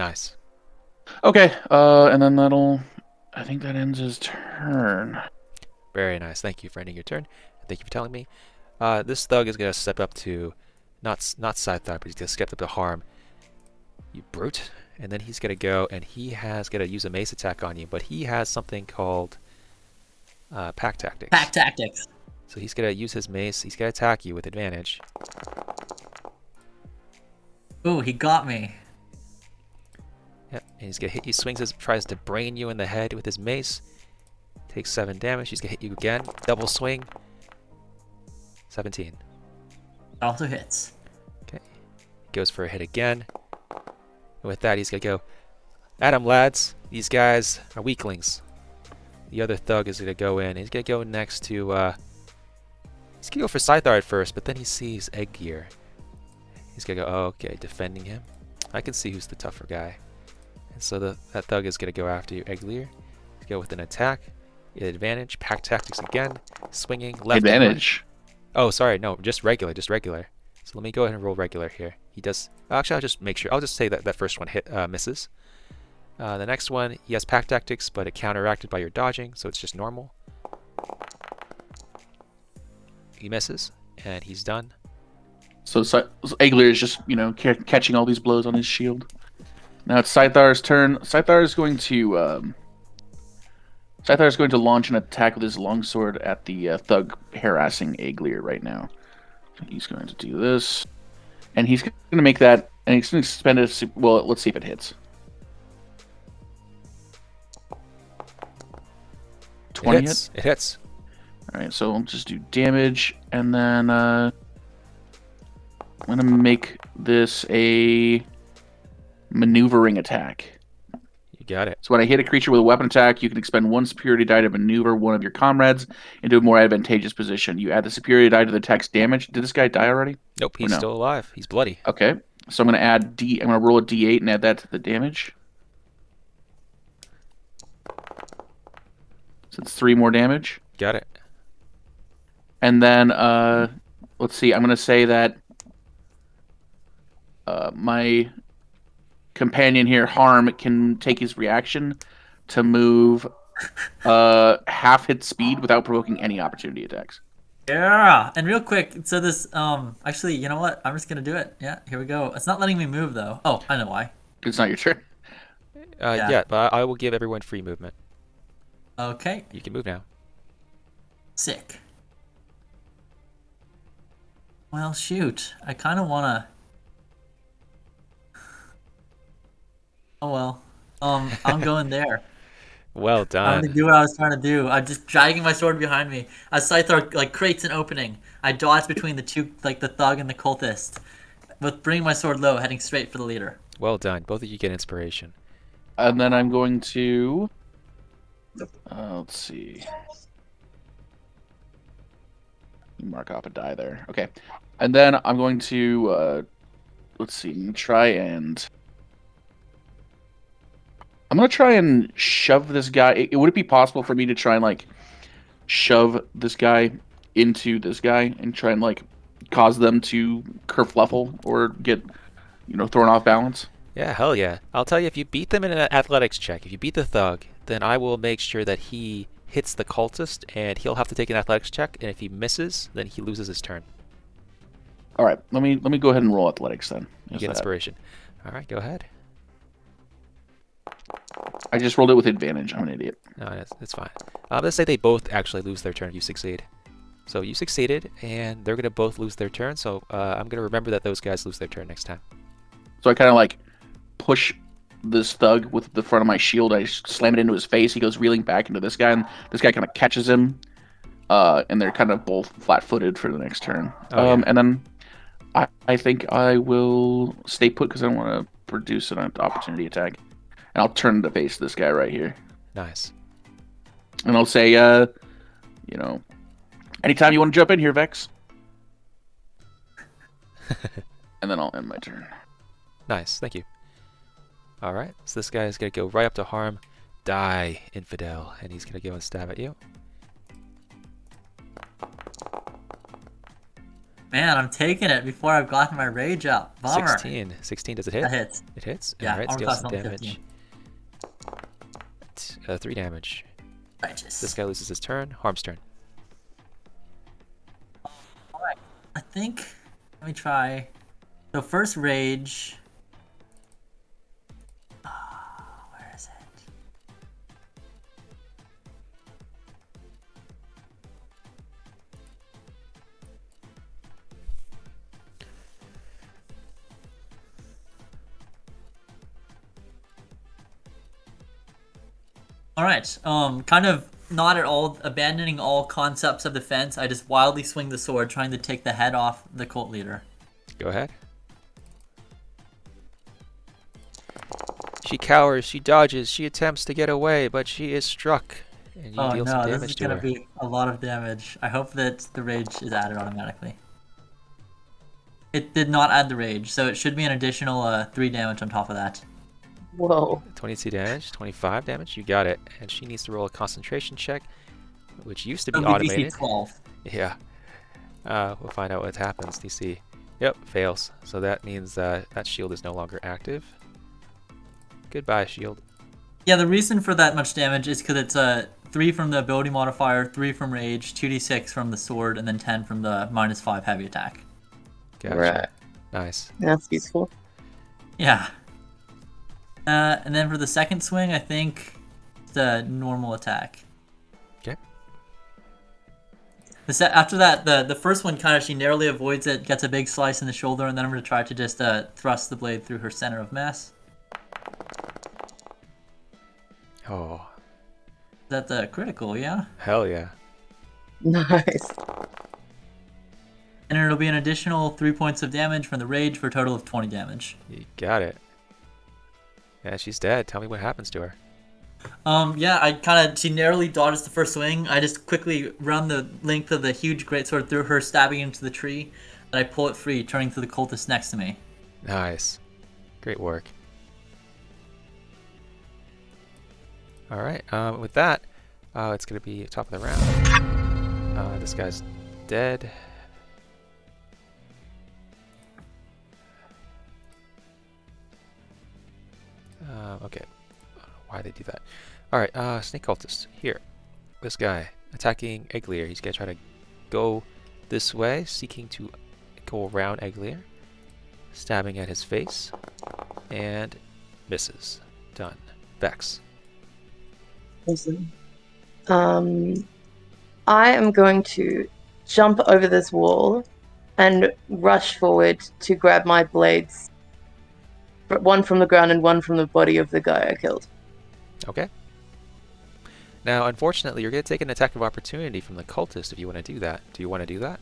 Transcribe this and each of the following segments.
Nice. Okay, and then I think that ends his turn. Very nice. Thank you for ending your turn. Thank you for telling me. This thug is gonna step up to, not side thug, but he's gonna step up to harm you, brute. And then he's gonna go and he has gonna use a mace attack on you, but he has something called pack tactics. Pack tactics. So he's gonna use his mace. He's gonna attack you with advantage. Ooh, he got me. Yep. And he's gonna hit you. Swings his, tries to brain you in the head with his mace. Takes 7 damage. He's gonna hit you again. Double swing. 17. Also hits. Okay. Goes for a hit again. And with that, he's gonna go. At him, lads. These guys are weaklings. The other thug is gonna go in. He's gonna go next to. He's gonna go for Scythar at first, but then he sees Egg Gear. He's gonna go. Oh, okay, defending him. I can see who's the tougher guy. And so that thug is gonna go after you, Egg Gear. Go with an attack. Advantage. Pack tactics again. Swinging left. Advantage. Oh, sorry, no, just regular, just regular. So let me go ahead and roll regular here. He does. Actually, I'll just make sure. I'll just say that that first one misses. The next one, he has pack tactics, but it counteracted by your dodging, so it's just normal. He misses, and he's done. So Eglir is just, catching all these blows on his shield. Now it's Scythar's turn. Scythar is going to launch an attack with his longsword at the thug harassing Eglir right now. So he's going to do this, and he's going to make that, and he's going to spend it. Well, let's see if it hits. 20 It hits. It hits. All right, so I'll just do damage, and then I'm going to make this a maneuvering attack. You got it. So when I hit a creature with a weapon attack, you can expend 1 superiority die to maneuver one of your comrades into a more advantageous position. You add the superiority die to the attack's damage. Did this guy die already? Nope, he's still alive. He's bloody. Okay, so I'm going to I'm going to roll a d8 and add that to the damage. So it's 3 more damage. Got it. And then, let's see, I'm going to say that my companion here, Harm, can take his reaction to move half its speed without provoking any opportunity attacks. Yeah, and real quick, so this, actually, you know what? I'm just gonna do it. Yeah, here we go. It's not letting me move, though. Oh, I know why. It's not your turn. Yeah, but I will give everyone free movement. Okay. You can move now. Sick. Well, shoot. I kind of want to... Oh, well. I'm going there. Well I'm done. gonna do what I was trying to do. I'm just dragging my sword behind me. As Scythar, creates an opening, I dodge between the two, the thug and the cultist, with bringing my sword low, heading straight for the leader. Well done. Both of you get inspiration. And then I'm going to... let's see. Mark off a die there. Okay. And then I'm going to... let's see. Try and... I'm going to try and shove this guy... Would it be possible for me to try and, shove this guy into this guy and try and, cause them to kerfluffle or get, thrown off balance? Yeah, hell yeah. I'll tell you, if you beat them in an athletics check, if you beat the thug, then I will make sure that he hits the cultist, and he'll have to take an athletics check, and if he misses, then he loses his turn. All right, let me go ahead and roll athletics then. You get inspiration. All right, go ahead. I just rolled it with advantage. I'm an idiot. No, it's fine. Let's say they both actually lose their turn if you succeed. So you succeeded, and they're going to both lose their turn, so I'm going to remember that those guys lose their turn next time. So I kind of push this thug with the front of my shield. I slam it into his face. He goes reeling back into this guy, and this guy kind of catches him. And they're kind of both flat-footed for the next turn. Oh, yeah. And then I think I will stay put because I don't want to produce an opportunity attack. And I'll turn to face this guy right here. Nice. And I'll say, anytime you want to jump in here, Vex. And then I'll end my turn. Nice, thank you. Alright, so this guy is going to go right up to Harm. Die, infidel. And he's going to go and stab at you. Man, I'm taking it before I've gotten my rage up. Bummer. 16. 16, does it hit? That hits. It hits? Yeah, Alright, armor deal class some only damage. 3 damage. Righteous. This guy loses his turn. Harm's turn. Alright. I think. Let me try. So, first rage. Where is it? Alright, kind of not at all abandoning all concepts of defense. I just wildly swing the sword, trying to take the head off the cult leader. Go ahead. She cowers, she dodges, she attempts to get away, but she is struck. And you Oh deal no, some this damage is to gonna her. be a lot of damage. I hope that the rage is added automatically. It did not add the rage, so it should be an additional 3 damage on top of that. Whoa. 22 damage, 25 damage, you got it. And she needs to roll a concentration check, which used to be It'll be DC automated. 12. Yeah. We'll find out what happens. DC. Yep, fails. So that means that shield is no longer active. Goodbye, shield. Yeah, the reason for that much damage is because it's 3 from the ability modifier, 3 from rage, 2d6 from the sword, and then 10 from the -5 heavy attack. Gotcha. Right. Nice. That's useful. Yeah. And then for the second swing, I think it's a normal attack. Okay. After that, the first one she narrowly avoids it, gets a big slice in the shoulder, and then I'm going to try to just thrust the blade through her center of mass. Oh, Is that the critical, yeah? hell yeah. Nice. And it'll be an additional 3 points of damage from the rage for a total of 20 damage. You got it. Yeah, she's dead. Tell me what happens to her. Yeah, she narrowly dodges the first swing. I just quickly run the length of the huge greatsword through her, stabbing into the tree. Then I pull it free, turning to the cultist next to me. Nice. Great work. Alright, with that, it's going to be top of the round. This guy's dead. Okay. I don't know why they do that. Alright, Snake Cultist. Here. This guy attacking Egglier. He's going to try to go this way, seeking to go around Egglier. Stabbing at his face. And misses. Done. Vex. Awesome. I am going to jump over this wall and rush forward to grab my blades. One from the ground and one from the body of the guy I killed. Okay. Now, unfortunately, you're going to take an attack of opportunity from the cultist if you want to do that. Do you want to do that?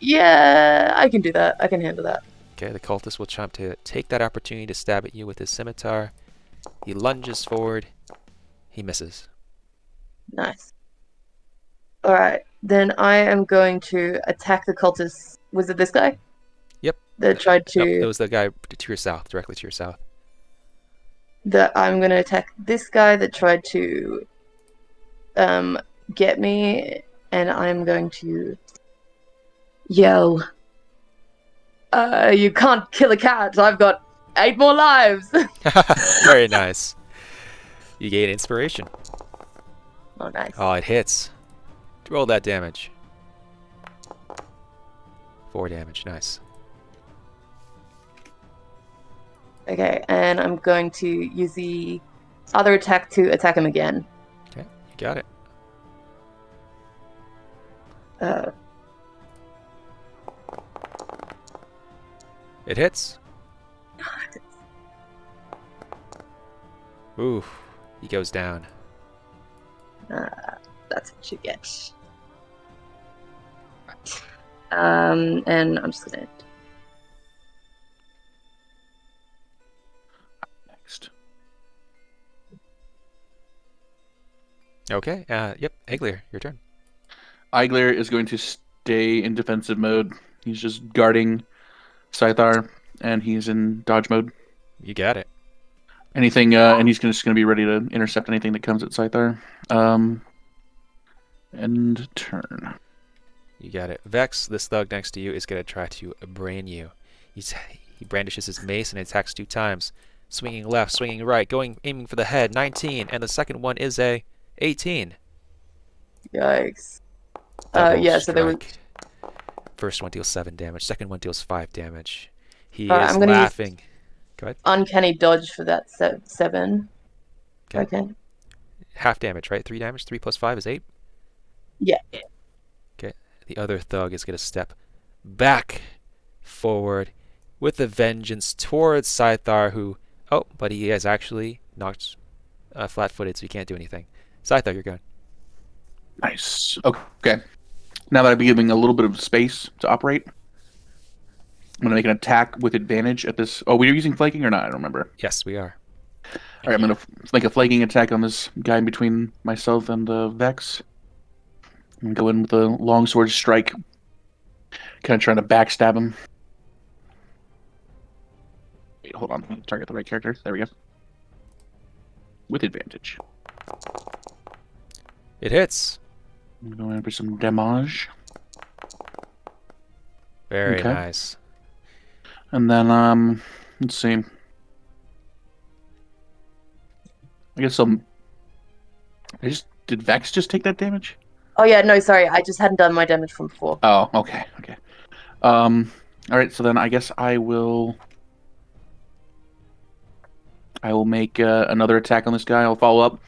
Yeah, I can do that. I can handle that. Okay, the cultist will try to take that opportunity to stab at you with his scimitar. He lunges forward. He misses. Nice. Alright, then I am going to attack the cultist. Was it this guy? Yep. That tried to... Nope, it was the guy to your south, directly to your south. That I'm going to attack this guy that tried to get me, and I'm going to yell, you can't kill a cat, I've got 8 more lives! Very nice. You gain inspiration. Oh, nice. Oh, it hits. Roll that damage. 4 damage, nice. Okay, and I'm going to use the other attack to attack him again. Okay, you got it. It hits. Ooh, he goes down. That's what you get. And I'm just gonna... Next. Okay, yep, Egglier, your turn. Eigler is going to stay in defensive mode. He's just guarding Scythar, and he's in dodge mode. You got it. Anything, and he's just going to be ready to intercept anything that comes at Scythar. End turn. You got it. Vex, this thug next to you, is going to try to brain you. He brandishes his mace and attacks 2 times. Swinging left, swinging right, aiming for the head. 19, and the second one is a 18. Yikes. Double Yeah, so there was. strike. First one deals 7 damage. Second one deals 5 damage. He Alright, is I'm gonna laughing. use Go ahead. uncanny dodge for that 7. Okay. Okay. Half damage, right? 3 damage. 3 plus 5 is 8. Yeah. Okay. The other thug is going to step back forward with a vengeance towards Scythar, who... Oh, but he is actually knocked flat-footed, so he can't do anything. Scythar, you're going. Nice. Okay. Now that I've been giving a little bit of space to operate, I'm going to make an attack with advantage at this... Oh, we were using flanking or not? I don't remember. Yes, we are. All right, I'm going to make a flanking attack on this guy in between myself and Vex. I'm going to go in with a longsword strike. Kind of trying to backstab him. Wait, hold on. Target the right character. There we go. With advantage. It hits. I'm going in for some damage. Very Okay. nice. And then, let's see. I guess did Vex just take that damage? Oh yeah, no, sorry, I just hadn't done my damage from before. Oh, okay. All right, so then I guess I will make another attack on this guy. I'll follow up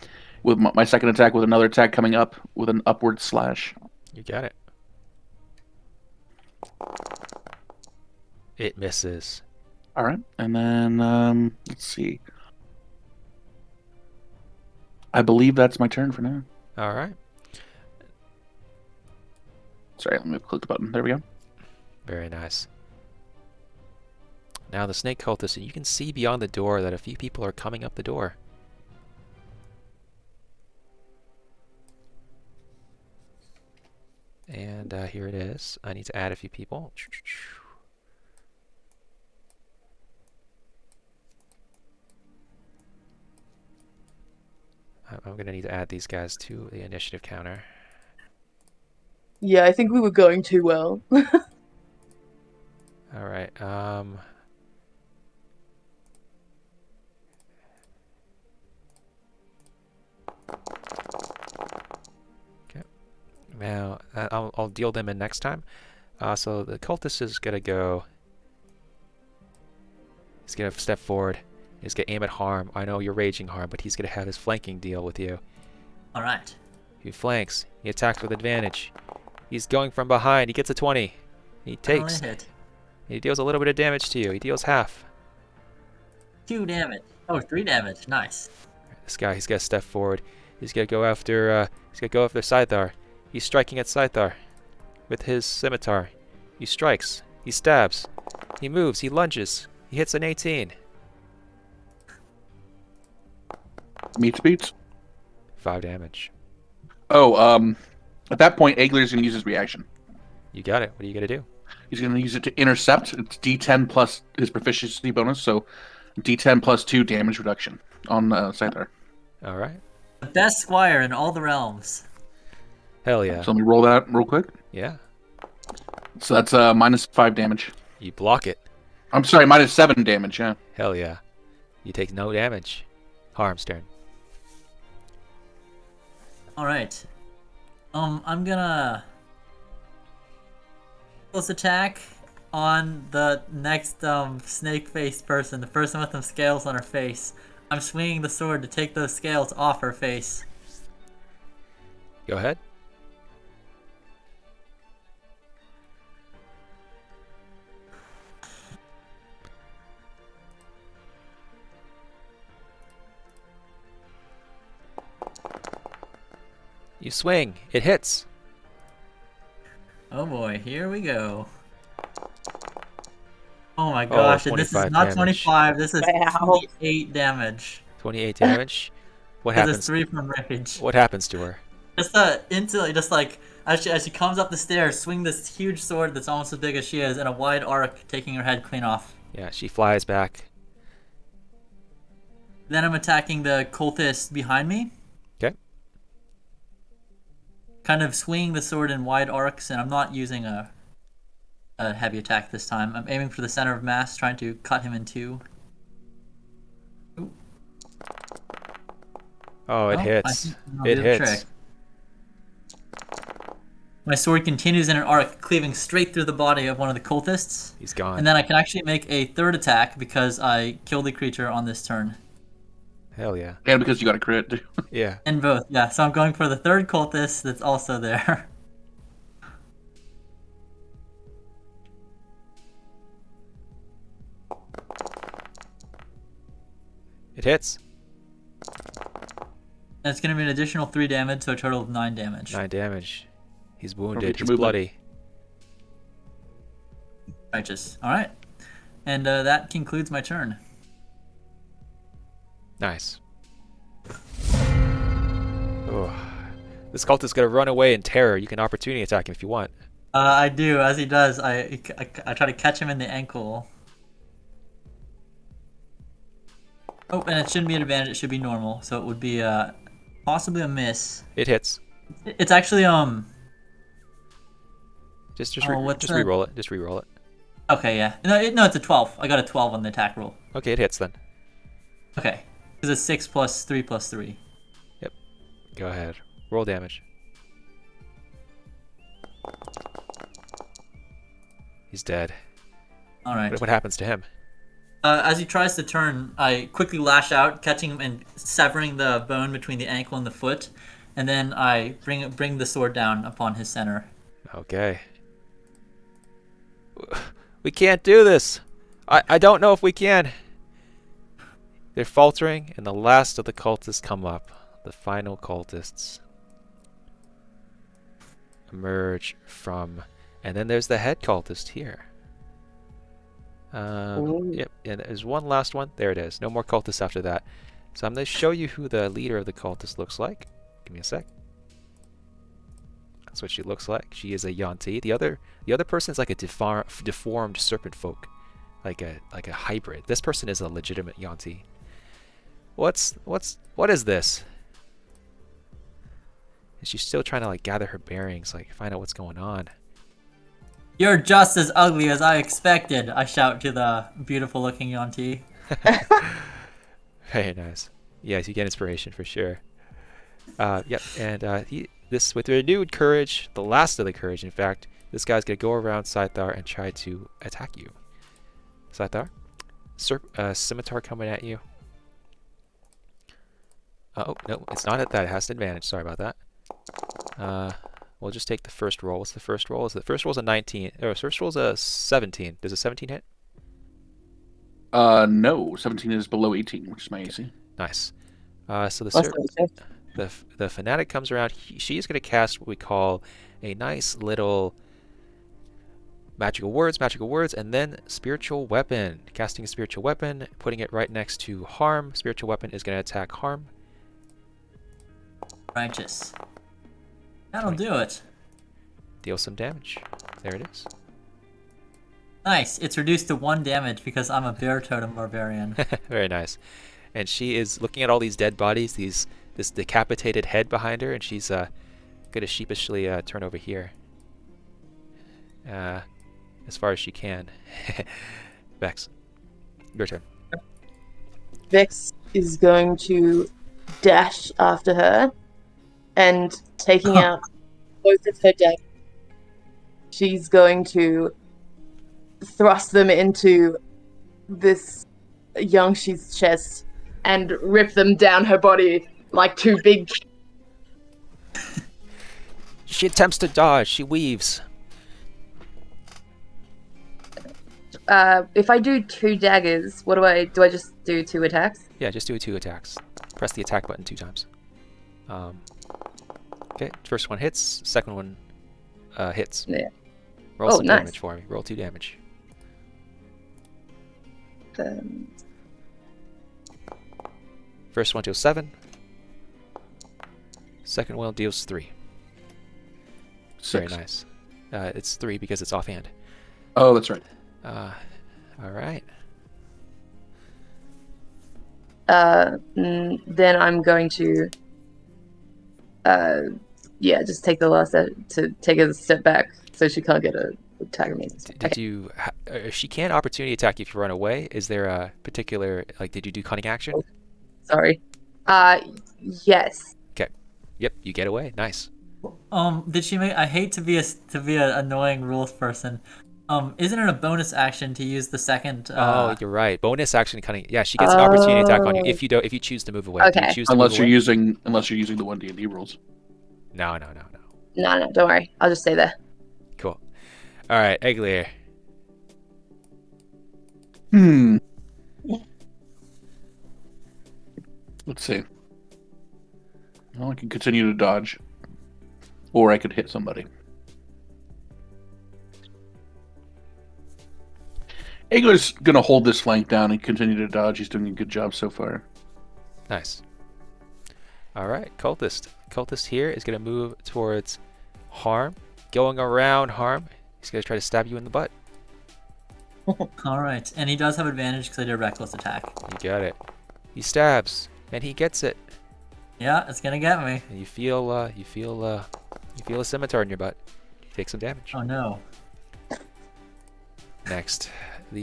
with my second attack with another attack coming up with an upward slash. You got it. It misses. All right, and then let's see. I believe that's my turn for now. All right. Sorry, let me click the button. There we go. Very nice. Now the snake cultist, you can see beyond the door that a few people are coming up the door. And here it is. I need to add a few people. I'm going to need to add these guys to the initiative counter. Yeah, I think we were going too well. All right. Okay. Now I'll deal them in next time. So the cultist is gonna go. He's gonna step forward. He's gonna aim at Harm. I know you're raging Harm, but he's gonna have his flanking deal with you. All right. He flanks. He attacks with advantage. He's going from behind. He gets a 20. He takes. Only hit. He deals a little bit of damage to you. He deals half. 2 damage. Oh, 3 damage. Nice. This guy, he's got to step forward. He's gonna go after. He's gonna go after Scythar. He's striking at Scythar with his scimitar. He strikes. He stabs. He moves. He lunges. He hits an 18. Meets beats. 5 damage. Oh, at that point, Egler's going to use his reaction. You got it. What are you gonna do? He's going to use it to intercept. It's D10 plus his proficiency bonus, so D10 plus 2 damage reduction on Scyther. All right. The best squire in all the realms. Hell yeah. So let me roll that real quick. Yeah. So that's minus 5 damage. You block it. I'm sorry, minus 7 damage, yeah. Hell yeah. You take no damage. Harm's turn. All right. I'm gonna close attack on the next snake-faced person, the person with them scales on her face. I'm swinging the sword to take those scales off her face. Go ahead. You swing. It hits. Oh boy, here we go. Oh my gosh, and this is 25 not damage. 25, this is Wow. 28 damage. 28 damage. What This is happens? 3 from rage. What happens to her? Just instantly, just like as she comes up the stairs, swing this huge sword that's almost as big as she is in a wide arc, taking her head clean off. Yeah, she flies back. Then I'm attacking the cultist behind me. Okay. kind of swinging the sword in wide arcs, and I'm not using a heavy attack this time. I'm aiming for the center of mass, trying to cut him in two. Ooh. Oh, it I hits. think I'll It do the hits. trick. My sword continues in an arc, cleaving straight through the body of one of the cultists. He's gone. And then I can actually make a third attack because I killed the creature on this turn. Hell yeah. And because you got a crit. Yeah. And both, yeah. So I'm going for the third cultist that's also there. It hits. And it's going to be an additional 3 damage, so a total of 9 damage. 9 damage. He's wounded. Perfect He's movement. bloody. Righteous. Alright. And that concludes my turn. Nice. Oh. This cult is going to run away in terror. You can opportunity attack him if you want. I do. As he does, I try to catch him in the ankle. Oh, and it shouldn't be an advantage. It should be normal. So it would be possibly a miss. It hits. It's actually Just what's that? re-roll it. Just re-roll it. Okay, yeah. No, it's a 12. I got a 12 on the attack roll. Okay, it hits then. Okay. Because it's 6 plus 3 plus 3. Go ahead. Roll damage. He's dead. All right. What happens to him? As he tries to turn, I quickly lash out, catching him and severing the bone between the ankle and the foot, and then I bring the sword down upon his center. Okay. We can't do this. I don't know if we can. They're faltering, and the last of the cultists come up. The final cultists emerge from, and then there's the head cultist here. Yep, and there's one last one. There it is. No more cultists after that. So I'm going to show you who the leader of the cultists looks like. Give me a sec. That's what she looks like. She is a Yuan-ti. The other person is like a deformed serpent folk, like a hybrid. This person is a legitimate Yuan-ti. What is this? And she's still trying to like gather her bearings, like find out what's going on. You're just as ugly as I expected, I shout to the beautiful-looking Yuan-ti. Very nice. Yes, you get inspiration for sure. Yep, and this with renewed courage, the last of the courage, in fact, this guy's gonna go around Scythar and try to attack you. Scythar, scimitar coming at you. Oh no, it's not at that. It has an advantage. Sorry about that. We'll just take the first roll. What's the first roll? The first roll's a 19. Or first roll's a 17. Does a 17 hit? No. 17 is below 18, which is my AC. Nice. So the fanatic comes around. She's going to cast what we call a nice little magical words, and then spiritual weapon. Casting a spiritual weapon, putting it right next to harm. Spiritual weapon is going to attack harm. Righteous. That'll do it. Deal some damage. There it is. Nice. It's reduced to 1 damage because I'm a bear totem barbarian. Very nice. And she is looking at all these dead bodies, this decapitated head behind her, and she's going to sheepishly turn over here. As far as she can. Vex, your turn. Vex is going to dash after her and taking out both of her daggers. She's going to thrust them into this Youngshi's chest and rip them down her body like two big... She attempts to dodge. She weaves. If I do 2 daggers, what do I just do 2 attacks? Yeah, just do 2 attacks. Press the attack button 2 times. Okay, first one hits. Second one hits. Yeah. Roll some nice. damage for me. Roll 2 damage. First one deals 7. Second one deals 3. 6. Very nice. It's 3 because it's offhand. Oh, that's right. All right. Then I'm going to yeah, just take the last step to take a step back so she can't get a attack of me. Did you? She can't opportunity attack if you run away. Is there a particular Did you do cunning action? Sorry. Yes. Okay. Yep. You get away. Nice. Did she make? I hate to be a annoying rules person. Isn't it a bonus action to use the second? Oh, you're right. Bonus action cunning. Yeah, she gets an opportunity attack on you if you choose to move away. Do you Okay. choose to Unless move you're away? using the 1 D&D rules. No. No, don't worry. I'll just stay there. Cool. All right, Eglier. Let's see. Well, I can continue to dodge. Or I could hit somebody. Eglier's going to hold this flank down and continue to dodge. He's doing a good job so far. Nice. All right, Cultist. Cultist here is going to move towards Harm. Going around Harm. He's going to try to stab you in the butt. All right, and he does have advantage because I did a reckless attack. You got it. He stabs, and he gets it. Yeah, it's gonna get me. And you feel a scimitar in your butt. You take some damage. Oh no. Next, with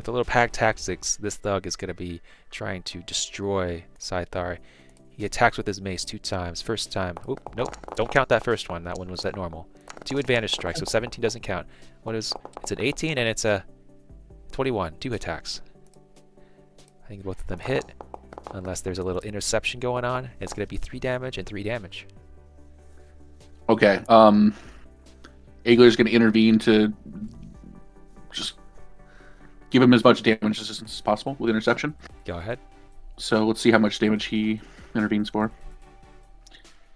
the little pack tactics, this thug is going to be trying to destroy Scythar. He attacks with his mace 2 times. First time, oop, nope, don't count that first one. That one was at normal. 2 advantage strikes, so 17 doesn't count. It's an 18 and it's a 21. 2 attacks. I think both of them hit, unless there's a little interception going on. It's going to be 3 damage and 3 damage. Okay. Eglier's going to intervene to just give him as much damage resistance as possible with interception. Go ahead. So let's see how much damage he intervenes for.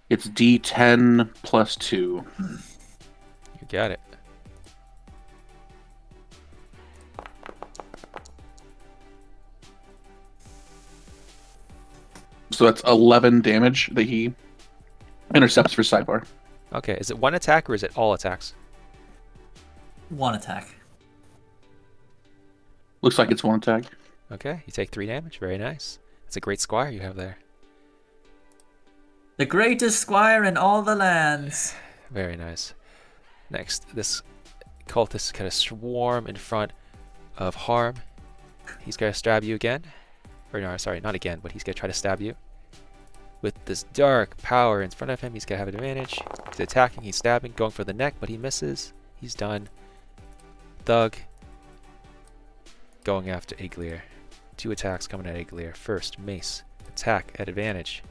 It's D10 plus 2. You got it. So that's 11 damage that he intercepts for Scythar. Okay, is it 1 attack or is it all attacks? 1 attack. Looks like it's 1 attack. Okay, you take 3 damage. Very nice. That's a great squire you have there. The greatest squire in all the lands. Very nice. Next, this cultist kind of swarm in front of Harm. He's going to stab you again. Or no, sorry, not again, but he's going to try to stab you. With this dark power in front of him, he's going to have an advantage. He's attacking, he's stabbing, going for the neck, but he misses. He's done. Thug. Going after Eglier. 2 attacks coming at Eglier. First, mace. Attack at advantage.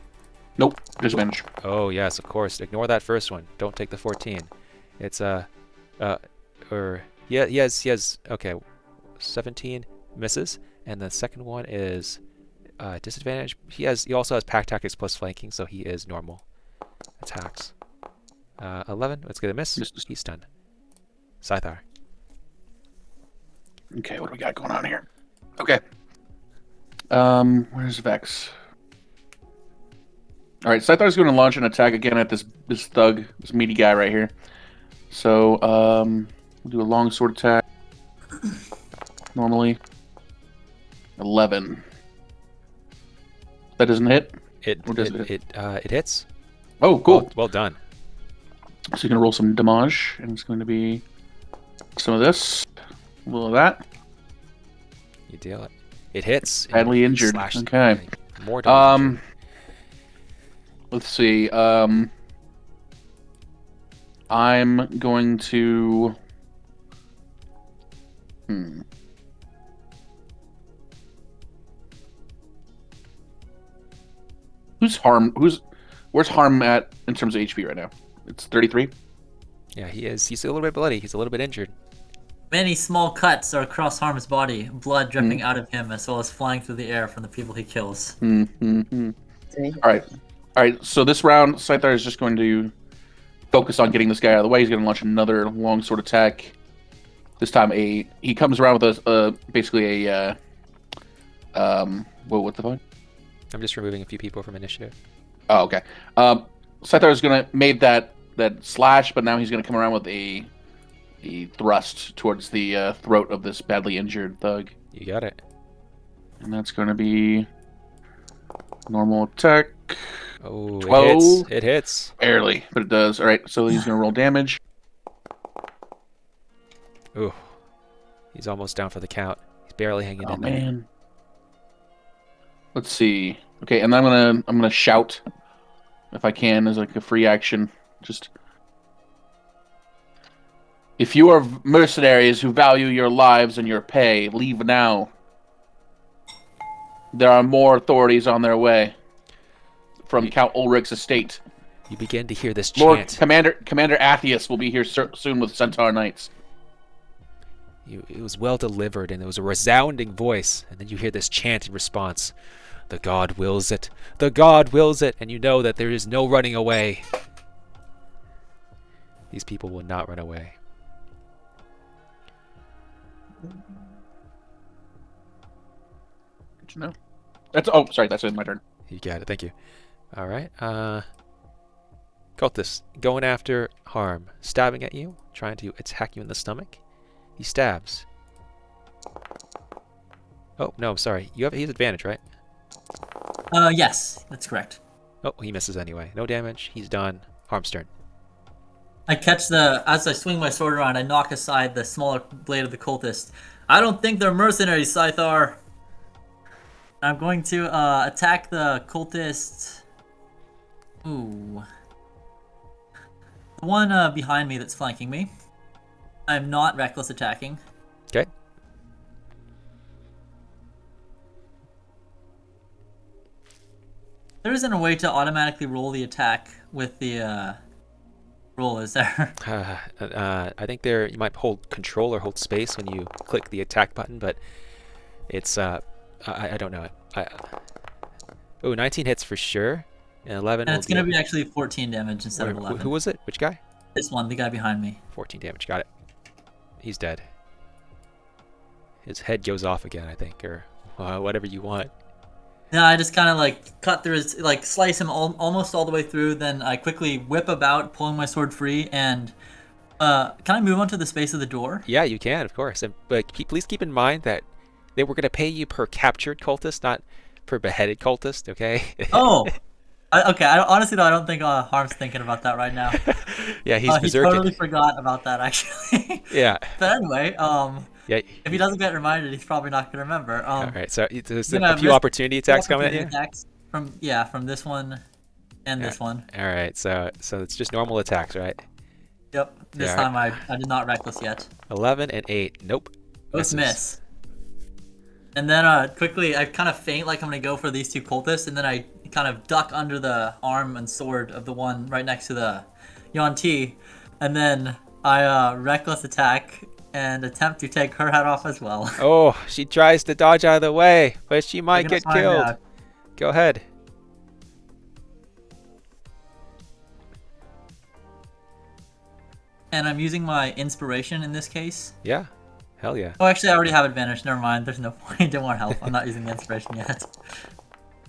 Nope, disadvantage. Oh, yes, of course. Ignore that first one. Don't take the 14. It's, yes, okay. 17 misses. And the second one is disadvantage. He also has pack tactics plus flanking, so he is normal. Attacks. 11. Let's get a miss. He's stunned. Scythar. Okay, what do we got going on here? Okay. Where's Vex? All right, Scythar's going to launch an attack again at this thug, this meaty guy right here. So, we'll do a long sword attack. Normally. 11. That doesn't hit? It hits. Oh, cool. Well done. So you're going to roll some damage, and it's going to be some of this, a little of that. You deal it. It hits. Badly injured. Slashed. Okay. More damage. Let's see. I'm going to. Where's Harm at in terms of HP right now? It's 33. Yeah, he is. He's a little bit bloody. He's a little bit injured. Many small cuts are across Harm's body, blood dripping out of him, as well as flying through the air from the people he kills. All right. So this round, Scythar is just going to focus on getting this guy out of the way. He's going to launch another long sword attack. This time, he comes around with basically a what the fuck? I'm just removing a few people from initiative. Oh, okay. Scythar is going to made that slash, but now he's going to come around with a thrust towards the throat of this badly injured thug. You got it. And that's going to be normal attack. Oh, 12. It hits. Barely, but it does. All right, so he's going to roll damage. Ooh. He's almost down for the count. He's barely hanging Oh in there. man. Let's see. Okay, and I'm gonna shout if I can as like a free action. Just if you are mercenaries who value your lives and your pay, leave now. There are more authorities on their way from Count Ulrich's estate. You begin to hear this Lord chant. Commander Athius will be here soon with Centaur Knights. It was well delivered, and it was a resounding voice. And then you hear this chant in response. The god wills it. The god wills it. And you know that there is no running away. These people will not run away. Good to know. That's my turn. You got it. Thank you. All right. Cultist going after Harm, stabbing at you, trying to attack you in the stomach. He stabs. Oh no, I'm sorry. He has advantage, right? Yes, that's correct. Oh, he misses anyway. No damage. He's done. Harm's turn. I catch as I swing my sword around, I knock aside the smaller blade of the cultist. I don't think they're mercenaries, Scythar. I'm going to attack the cultist. Ooh. The one behind me that's flanking me. I'm not reckless attacking. Okay. There isn't a way to automatically roll the attack with the roll, is there? I think you might hold control or hold space when you click the attack button, but it's I don't know it. Oh, 19 hits for sure, and 11. And it's gonna be actually 14 damage instead of 11. Who was it? Which guy? This one, the guy behind me. 14 damage. Got it. He's dead. His head goes off again, I think, or whatever you want. No, I just kind of like cut through his, like slice him almost all the way through. Then I quickly whip about, pulling my sword free, and can I move onto the space of the door? Yeah, you can, of course. But please keep in mind that they were going to pay you per captured cultist, not per beheaded cultist. Okay? Oh, okay. Honestly, though, I don't think Harm's thinking about that right now. Yeah, he's he berserking. totally forgot about that actually. Yeah. But anyway, yeah. If he doesn't get reminded, he's probably not gonna remember. All right. So there's a few opportunity attacks coming at you. Attacks from this one and this one. All right. So it's just normal attacks, right? Yep. This time I did not reckless yet. 11 and 8. Nope. Both miss. And then quickly I kind of feint like I'm gonna go for these two cultists, and then I kind of duck under the arm and sword of the one right next to the Yuan-Ti, and then I reckless attack and attempt to take her head off as well. Oh, she tries to dodge out of the way, but she might get killed. Out. Go ahead. And I'm using my inspiration in this case. Yeah. Hell yeah. Oh, actually, I already have advantage. Never mind. There's no point. Don't want help. I'm not using the inspiration yet.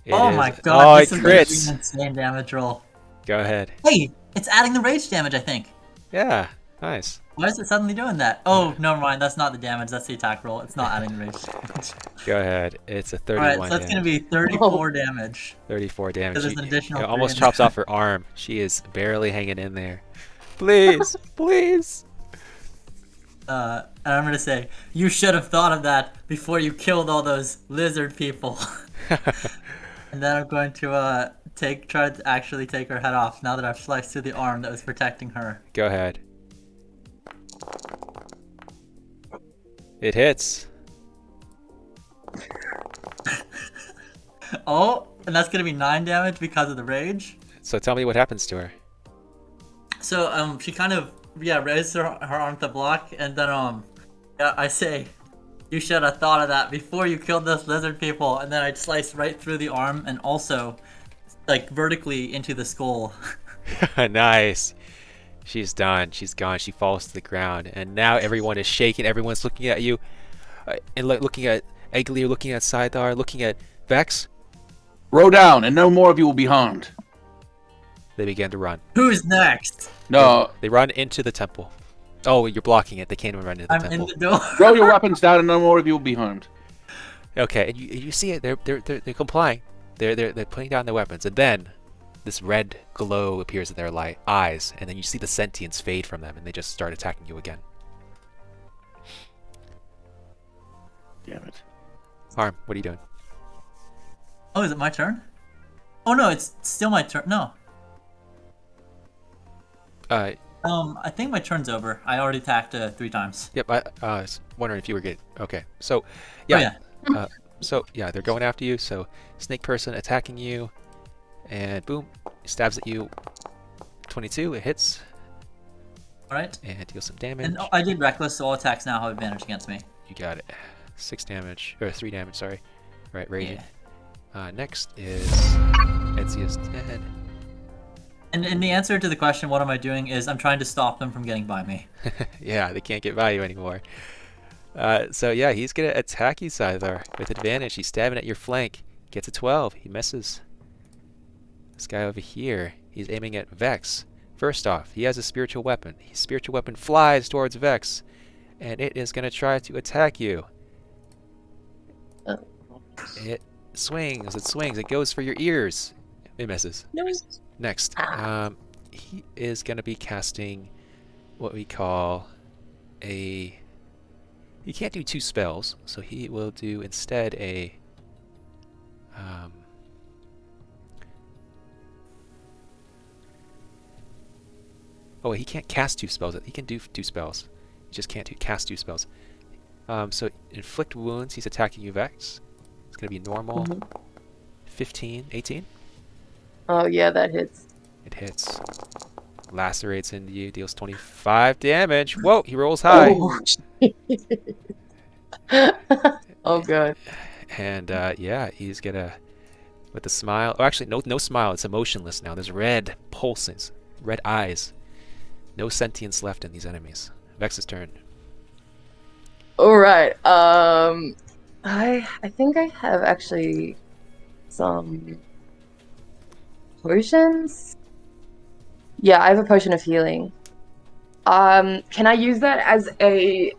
My god. Oh, this it is crits. an insane damage roll. Go ahead. Hey, it's adding the rage damage, I think. Yeah. Nice. Why is it suddenly doing that? Oh, never mind. That's not the damage. That's the attack roll. It's not adding the rage damage. Go ahead. It's a 31 Alright, so that's going to be 34 damage. 34 damage. There's an additional It almost 3 chops off her arm. She is barely hanging in there. Please. Please. And I'm going to say, you should have thought of that before you killed all those lizard people. And then I'm going to try to actually take her head off now that I've sliced through the arm that was protecting her. Go ahead. It hits. Oh, and that's gonna be 9 damage because of the rage. So tell me what happens to her. So she kind of raises her arm to block, and then I say, you should have thought of that before you killed those lizard people. And then I slice right through the arm and also like vertically into the skull. Nice. She's done. She's gone. She falls to the ground, and now everyone is shaking. Everyone's looking at you, and looking at Egli, looking at Scythar, looking at Vex. Row down, and no more of you will be harmed. They begin to run. Who's next? No. They run into the temple. Oh, you're blocking it. They can't even run into the I'm temple. in the door. Throw your weapons down, and no more of you will be harmed. Okay, and you see it. They're complying. They're putting down their weapons, and then this red glow appears in their eyes, and then you see the sentience fade from them, and they just start attacking you again. Damn it. Harm, what are you doing? Oh, is it my turn? Oh no, it's still my turn. No. I think my turn's over. I already attacked 3 times. Yep, I was wondering if you were good. Okay, so, yeah. Oh, yeah. So, yeah, they're going after you, so snake person attacking you, and boom, stabs at you. 22, it hits, Alright. and deals some damage. And I did reckless, so all attacks now have advantage against me. You got it. 6 damage, or 3 damage, sorry. Right, raging. Next is Etzia's dead. And the answer to the question, what am I doing, is I'm trying to stop them from getting by me. Yeah, they can't get by you anymore. So yeah, he's gonna attack you, Scythar, with advantage. He's stabbing at your flank. Gets a 12. He misses. This guy over here, he's aiming at Vex. First off, he has a spiritual weapon. His spiritual weapon flies towards Vex, and it is gonna try to attack you. It swings. It swings. It goes for your ears. It misses. No. Next, he is going to be casting what we call a... He can't do 2 spells, so he will do instead a... Oh, he can't cast 2 spells. He can do 2 spells. He just can't cast 2 spells. So, inflict wounds. He's attacking you, Vex. It's going to be normal. 15, 18? Oh yeah, that hits. It hits. Lacerates into you, deals 25 damage. Whoa, he rolls high. Oh god. And yeah, he's gonna, with a smile. Oh, actually, no smile. It's emotionless now. There's red pulses, red eyes. No sentience left in these enemies. Vex's turn. All right. I think I have actually some potions. Yeah, I have a potion of healing. Can I use that as a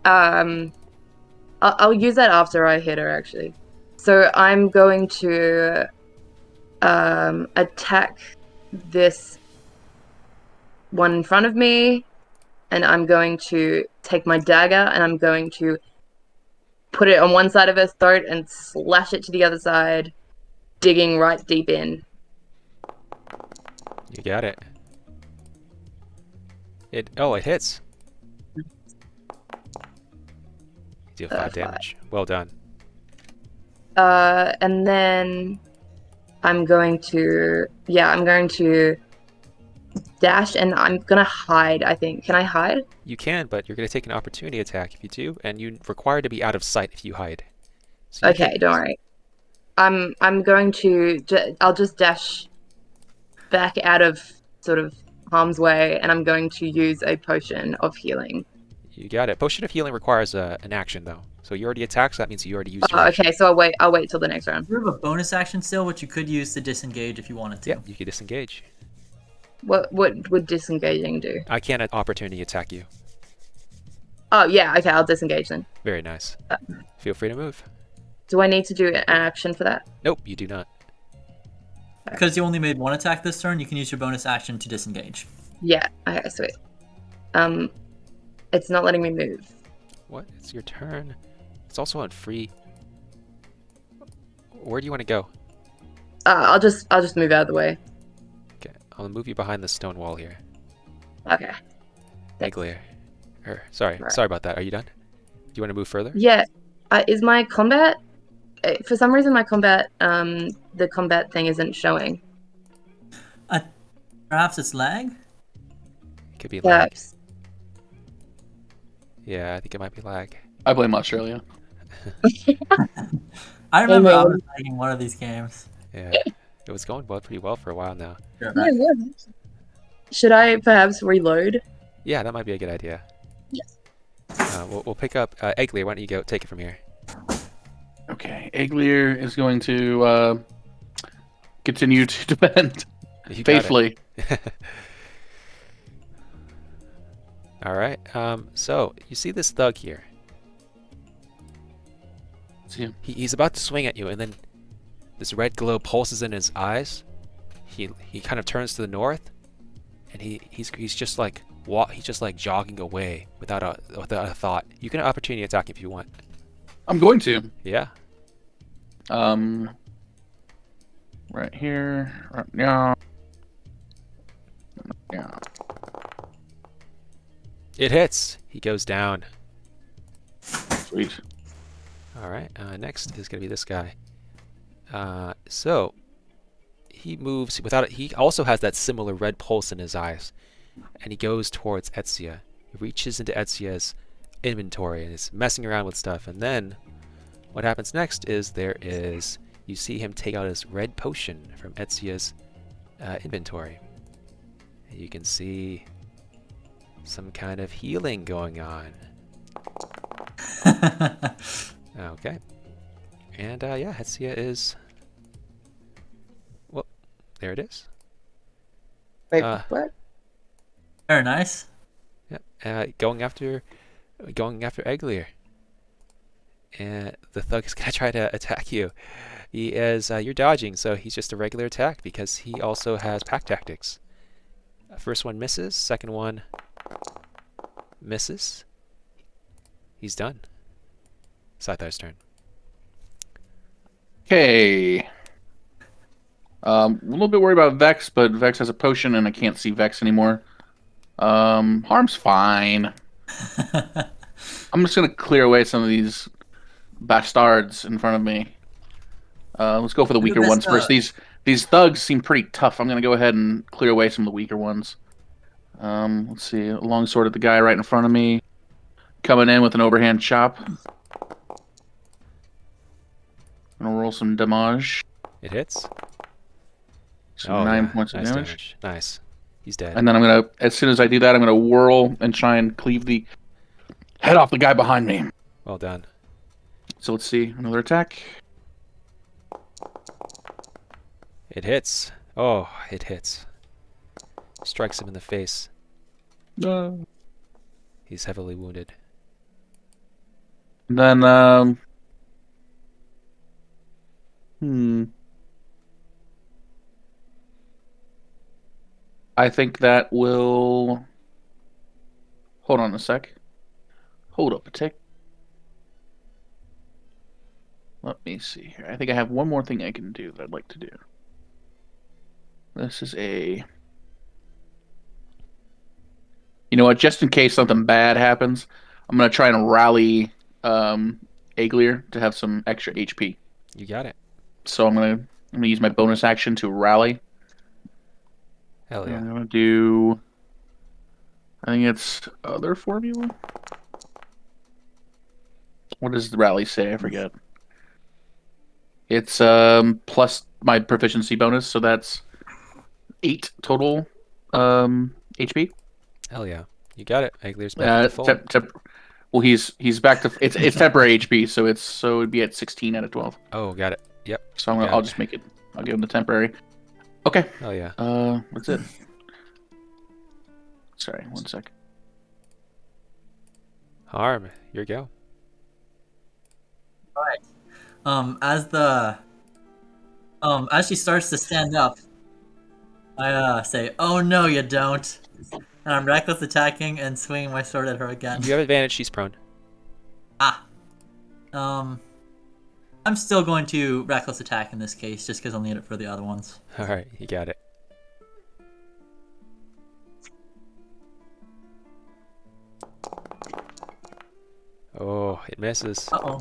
I'll use that after I hit her actually. So I'm going to attack this one in front of me, and I'm going to take my dagger and I'm going to put it on one side of her throat and slash it to the other side, digging right deep in. You got it. It hits. You deal 5 damage. Well done. And then I'm going to dash and I'm gonna hide, I think. Can I hide? You can, but you're gonna take an opportunity attack if you do, and you're required to be out of sight if you hide. So Okay, don't worry. I'm going to I'll just dash back out of sort of harm's way, and I'm going to use a potion of healing. You got it. Potion of healing requires an action though. So you already attacked, so that means you already used your action. Okay, so I'll wait till the next round. You have a bonus action still, which you could use to disengage if you wanted to. Yeah, you could disengage. What would disengaging do? I can't opportunity attack you. Oh yeah, okay, I'll disengage then. Very nice. Feel free to move. Do I need to do an action for that? Nope, you do not. Because you only made 1 attack this turn, you can use your bonus action to disengage. Yeah, okay, sweet. It's not letting me move. What? It's your turn. It's also on free. Where do you want to go? I'll just move out of the way. Okay, I'll move you behind the stone wall here. Okay. Eglier. Sorry about that. Are you done? Do you want to move further? Yeah. Is my combat? For some reason, my combat, the combat thing isn't showing. Perhaps it's lag? It could be lag. Perhaps. Yeah, I think it might be lag. I blame Australia. I remember I was lagging one of these games. Yeah, it was going pretty well for a while now. Sure, Yeah, yeah. Should I perhaps reload? Yeah, that might be a good idea. Yes. We'll pick up Eglier. Why don't you go take it from here? Okay, Eglier is going to continue to defend You got faithfully. it. All right. So you see this thug here. See him. He's about to swing at you, and then this red glow pulses in his eyes. he kind of turns to the north, and he's just like jogging away without a thought. You can opportunity attack if you want. I'm going to. Yeah. Right here. Right now. Yeah. It hits. He goes down. Sweet. All right. Next is gonna be this guy. So he moves without it. He also has that similar red pulse in his eyes, and he goes towards Etsia. He reaches into Etsia's inventory and is messing around with stuff. And then what happens next is you see him take out his red potion from Etsia's inventory. And you can see some kind of healing going on. Okay. And yeah, Etsia is... Well, there it is. Wait, what? Very nice. Yep. Going after Eglier. And the thug is gonna try to attack you. He is you're dodging, so he's just a regular attack because he also has pack tactics. First one misses, second one misses. He's done. Scythar's turn. Okay. A little bit worried about Vex, but Vex has a potion and I can't see Vex anymore. Harm's fine. I'm just gonna clear away some of these bastards in front of me. Let's go for the weaker ones first. These thugs seem pretty tough. I'm gonna go ahead and clear away some of the weaker ones. Let's see. A longsword at the guy right in front of me. Coming in with an overhand chop. Gonna roll some damage. It hits. So 9 points of damage. Nice. He's dead. And then I'm gonna, as soon as I do that, I'm gonna whirl and try and cleave the head off the guy behind me. Well done. So let's see, another attack. It hits. Oh, it hits. Strikes him in the face. He's heavily wounded. And then, I think that will... Hold on a sec. Hold up a tick. Let me see here. I think I have one more thing I can do that I'd like to do. This is a... You know what? Just in case something bad happens, I'm going to try and rally Eglier to have some extra HP. You got it. So I'm gonna use my bonus action to rally. Hell yeah. I'm gonna do... I think it's other formula? What does the rally say? I forget. It's plus my proficiency bonus, so that's 8 total HP. Hell yeah. You got it. Eglier's back to full. Well, he's back to it's temporary HP, so it'd be at 16 out of 12. Oh, got it. Yep. So I'll just make it. I'll give him the temporary. Okay. Hell yeah. That's it. Sorry, one sec. Harm, your go. Alright. As she starts to stand up, I say, "Oh no, you don't!" And I'm reckless attacking and swinging my sword at her again. You have advantage. She's prone. I'm still going to reckless attack in this case, just because I'll need it for the other ones. All right, you got it. Oh, it misses. Uh-oh.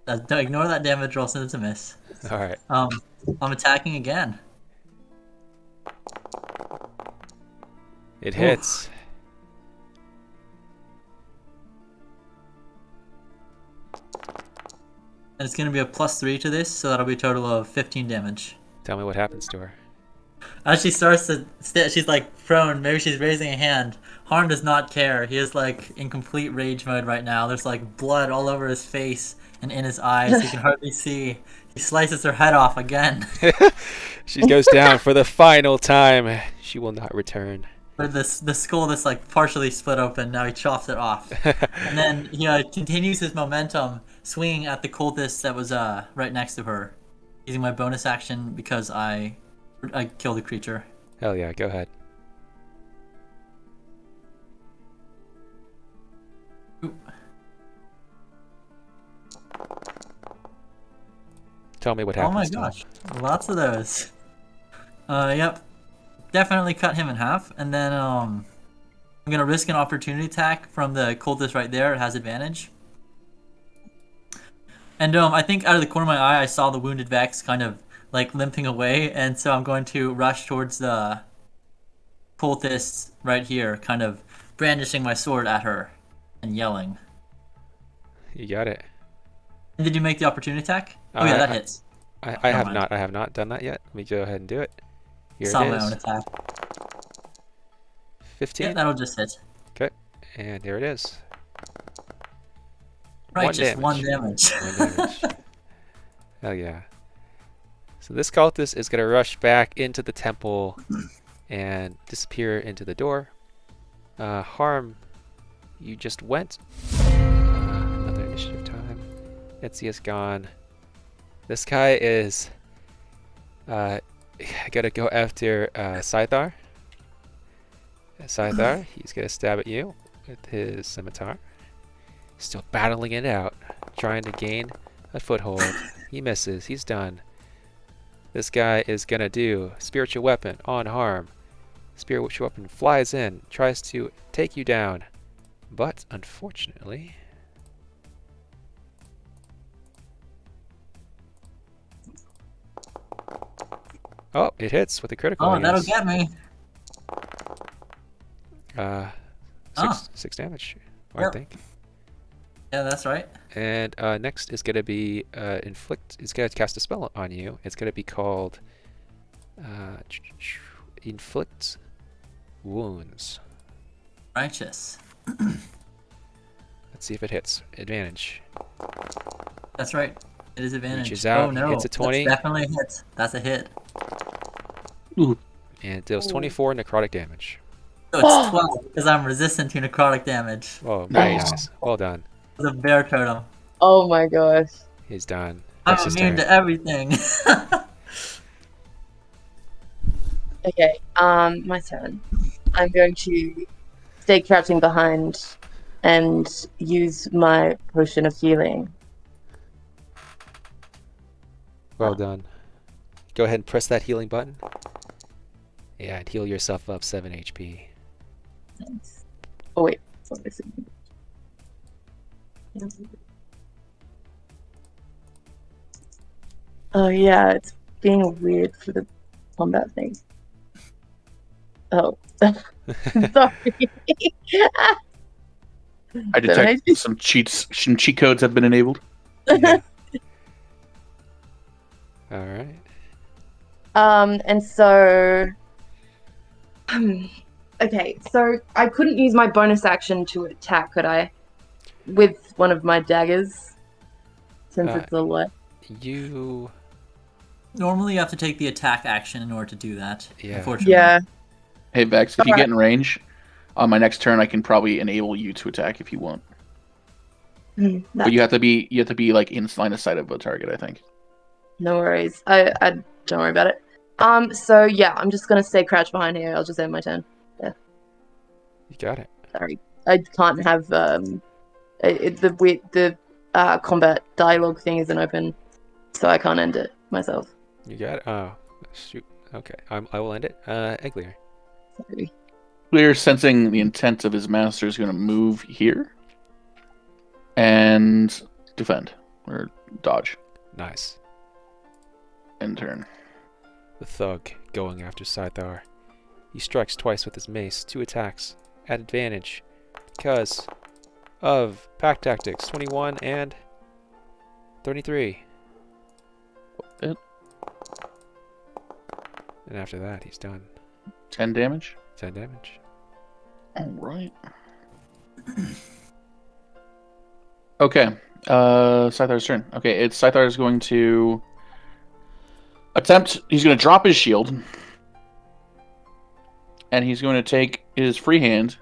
Don't ignore that damage roll since it's a miss. All right. I'm attacking again. It hits. And it's going to be a +3 to this, so that'll be a total of 15 damage. Tell me what happens to her. As she starts to she's like prone, maybe she's raising a hand. Harm does not care. He is like in complete rage mode right now. There's like blood all over his face and in his eyes. He can hardly see. He slices her head off again. She goes down for the final time. She will not return. Or the skull that's like partially split open. Now he chops it off. And then he continues his momentum, swinging at the cultist that was right next to her, using my bonus action because I I kill the creature. Hell yeah, go ahead. Ooh. Tell me what Oh happens. my gosh, lots of those. Yep. Definitely cut him in half, and then I'm gonna risk an opportunity attack from the cultist right there. It has advantage. And I think out of the corner of my eye, I saw the wounded Vex kind of like limping away, and so I'm going to rush towards the cultist right here, kind of brandishing my sword at her and yelling. You got it. And did you make the opportunity attack? Oh yeah, that hits. I Never have mind. not. I have not done that yet. Let me go ahead and do it. Here Saw it my is. own attack. 15. Yeah, that'll just hit. Okay, and there it is. Right, just one damage. One damage. Hell yeah. So this cultist is gonna rush back into the temple and disappear into the door. Harm, you just went. Another initiative time. Etsy is gone. This guy is gotta go after Scythar. Scythar, he's gonna stab at you with his scimitar. Still battling it out, trying to gain a foothold. He misses. He's done. This guy is gonna do spiritual weapon on Harm. Spiritual weapon flies in, tries to take you down, but unfortunately, oh, it hits with a critical. Oh, I that'll guess. get me. Six damage, Yep. I think. Yeah, that's right. And next is going to be inflict. It's going to cast a spell on you. It's going to be called inflict wounds. Righteous. Let's see if it hits. Advantage. That's right. It is advantage. Reaches out, Oh no, hits a 20. That's definitely a hit. That's a hit. Ooh. And it deals 24 necrotic damage. So it's 12 because I'm resistant to necrotic damage. Oh, very Nice. nice. Well done. It's a bear totem. Oh my gosh. He's done. I'm Next is immune turn. to everything. Okay, my turn. I'm going to stay crouching behind and use my potion of healing. Well done. Go ahead and press that healing button. Yeah, and heal yourself up 7 HP. Thanks. Oh wait, what is it? Oh yeah, it's being weird for the combat thing. Oh, sorry. I detect some cheat codes have been enabled. Yeah. All right. And so, okay, so I couldn't use my bonus action to attack, could I? With one of my daggers, since it's a light. You. Normally, you have to take the attack action in order to do that. Yeah. Unfortunately. Yeah. Hey Vex, if you get in range, on my next turn I can probably enable you to attack if you want. But you have to be like in line of sight of a target, I think. No worries. I don't worry about it. So yeah, I'm just gonna stay crouched behind here. I'll just end my turn. Yeah. You got it. Sorry, I can't have the combat dialogue thing isn't open, so I can't end it myself. You got it. Oh, shoot. Okay, I will end it. Eglier. Sorry. Clear, sensing the intent of his master, is going to move here and defend or dodge. Nice. End turn. The thug going after Scythar. He strikes twice with his mace, 2 attacks at advantage because of pack tactics. 21 and 33. It. And after that, he's done. 10 damage. 10 damage. All right. Okay. Scythar's turn. Okay, it's Scythar's going to attempt. He's going to drop his shield, and he's going to take his free hand,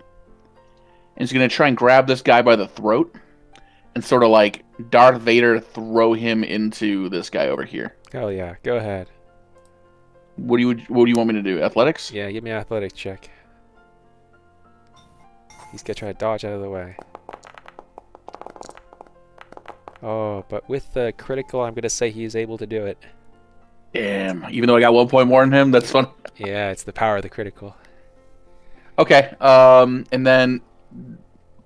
and he's going to try and grab this guy by the throat, and sort of like Darth Vader throw him into this guy over here. Hell yeah, go ahead. What do you want me to do? Athletics? Yeah, give me an athletic check. He's gonna try to dodge out of the way. Oh, but with the critical, I'm gonna say he's able to do it. Damn. Even though I got 1 point more than him, that's fun. Yeah, it's the power of the critical. Okay. And then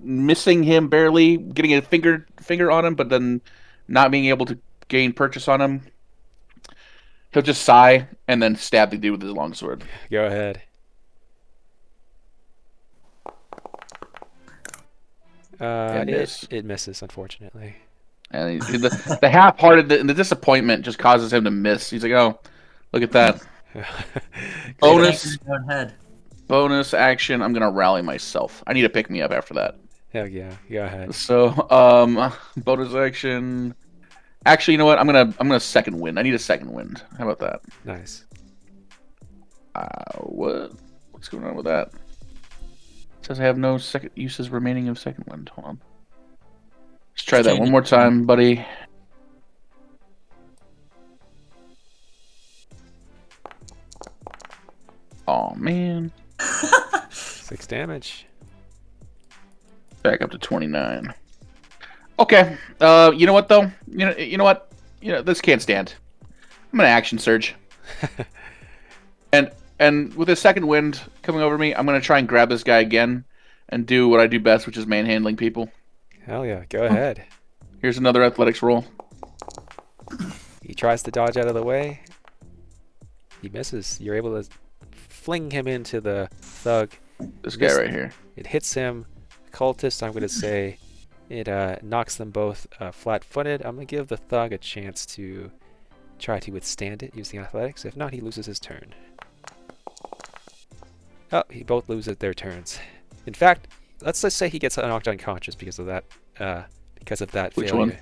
missing him barely, getting a finger on him, but then not being able to gain purchase on him. He'll just sigh and then stab the dude with his longsword. Go ahead. It misses, unfortunately. And the half-hearted and the disappointment just causes him to miss. He's like, "Oh, look at that." Bonus action. I'm gonna rally myself. I need to pick me up after that. Hell yeah, go ahead. So, bonus action. Actually, you know what? I'm gonna second wind. I need a second wind. How about that? Nice. What's going on with that? It says I have no second uses remaining of second wind. Hold on. Let's try that one more time, buddy. Oh man. 6 damage. Back up to 29. Okay. You know what though? You know what? This can't stand. I'm gonna action surge. And with a second wind coming over me, I'm gonna try and grab this guy again and do what I do best, which is manhandling people. Hell yeah, go ahead. Here's another athletics roll. He tries to dodge out of the way. He misses. You're able to fling him into the thug. This guy right here. It hits him. Cultist, I'm going to say it knocks them both flat-footed. I'm going to give the thug a chance to try to withstand it using athletics. If not, he loses his turn. Oh, he both lose their turns. In fact, let's just say he gets knocked unconscious because of that. Which failure. one?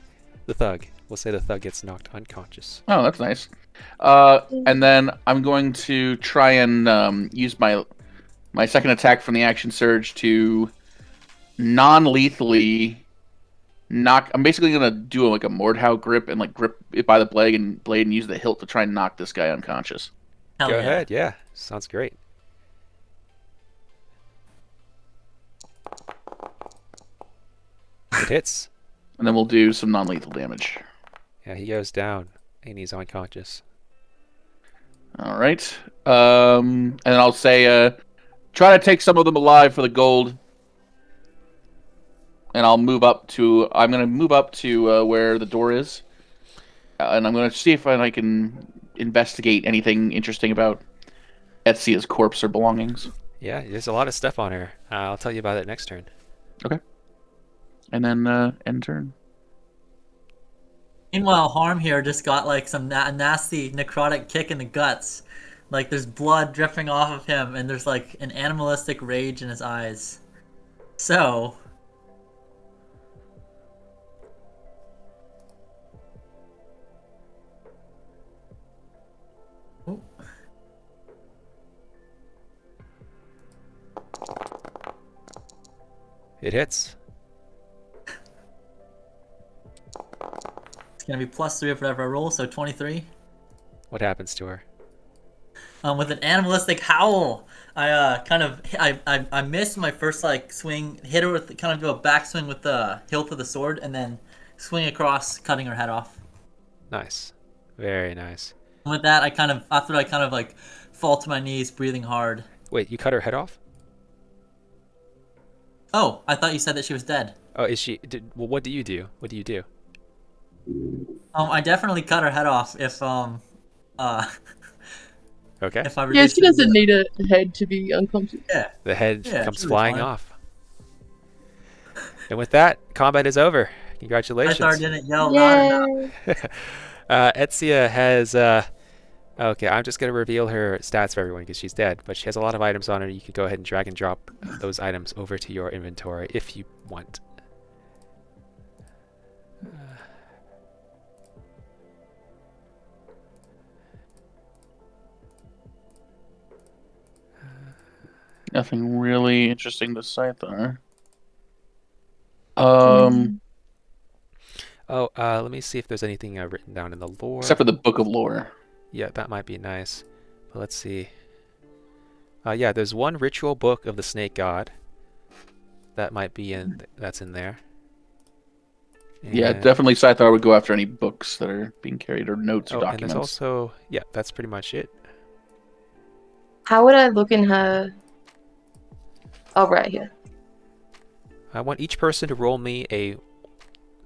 The thug. We'll say the thug gets knocked unconscious. Oh, that's nice. And then I'm going to try and use my second attack from the action surge to non-lethally knock. I'm basically gonna do like a Mordhau grip and like grip it by the blade and use the hilt to try and knock this guy unconscious. Hell Go yeah. ahead. Yeah, sounds great. It hits. And then we'll do some non-lethal damage. Yeah, he goes down and he's unconscious. All right. And then I'll say, try to take some of them alive for the gold. And I'm gonna move up to where the door is, and I'm gonna see if I can investigate anything interesting about Etzia's corpse or belongings. Yeah, there's a lot of stuff on her. I'll tell you about it next turn. Okay. And then end turn. Meanwhile, Harm here just got like some nasty necrotic kick in the guts. Like there's blood dripping off of him, and there's like an animalistic rage in his eyes. So. It hits. It's gonna be +3 of whatever I roll, so 23. What happens to her? With an animalistic howl, I missed my first like swing, hit her with kind of do a backswing with the hilt of the sword, and then swing across, cutting her head off. Nice, very nice. And with that, I kind of like fall to my knees, breathing hard. Wait, you cut her head off? Oh, I thought you said that she was dead. Oh, is she? Well, what do you do? What do you do? I definitely cut her head off if Okay. If I Yeah, she doesn't need a head to be unconscious. Yeah. The head Yeah, comes she'll be flying fine. off. And with that, combat is over. Congratulations. I didn't yell loud enough. Yay! Etzia has okay, I'm just going to reveal her stats for everyone because she's dead, but she has a lot of items on her. You can go ahead and drag and drop those items over to your inventory if you want. Nothing really interesting to cite there. Let me see if there's anything written down in the lore. Except for the Book of Lore. Yeah, that might be nice. let's see. Yeah, there's one ritual book of the snake god. That might be that's in there. Yeah, And- definitely Scythar would go after any books that are being carried or notes or Oh, and there's documents. also, yeah, that's pretty much it. How would I look in her? Oh, right here. I want each person to roll me a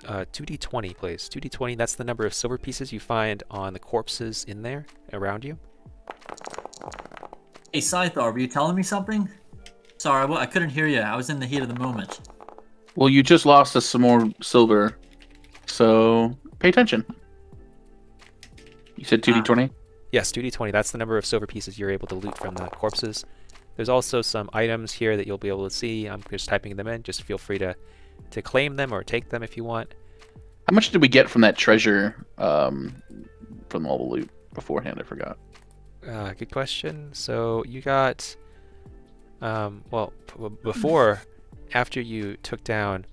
2d20, please. 2d20, that's the number of silver pieces you find on the corpses in there, around you. Hey, Scythar, were you telling me something? Sorry, I couldn't hear you. I was in the heat of the moment. Well, you just lost us some more silver, so pay attention. You said 2d20? Yes, 2d20, that's the number of silver pieces you're able to loot from the corpses. There's also some items here that you'll be able to see. I'm just typing them in. Just feel free to claim them or take them if you want. How much did we get from that treasure from all the loot beforehand? I forgot. Good question. So you got, well, before, after you took down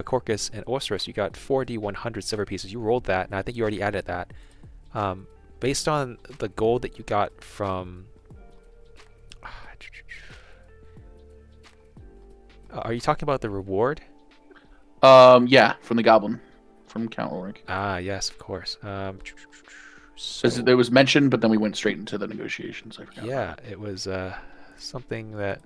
Corcus and Osiris, you got 4d100 silver pieces. You rolled that, and I think you already added that. Based on the gold that you got from... are you talking about the reward? Yeah, from the goblin, from Count Ulrich. Ah, yes, of course. Because it was mentioned, but then we went straight into the negotiations. I forgot. Yeah, it was something that...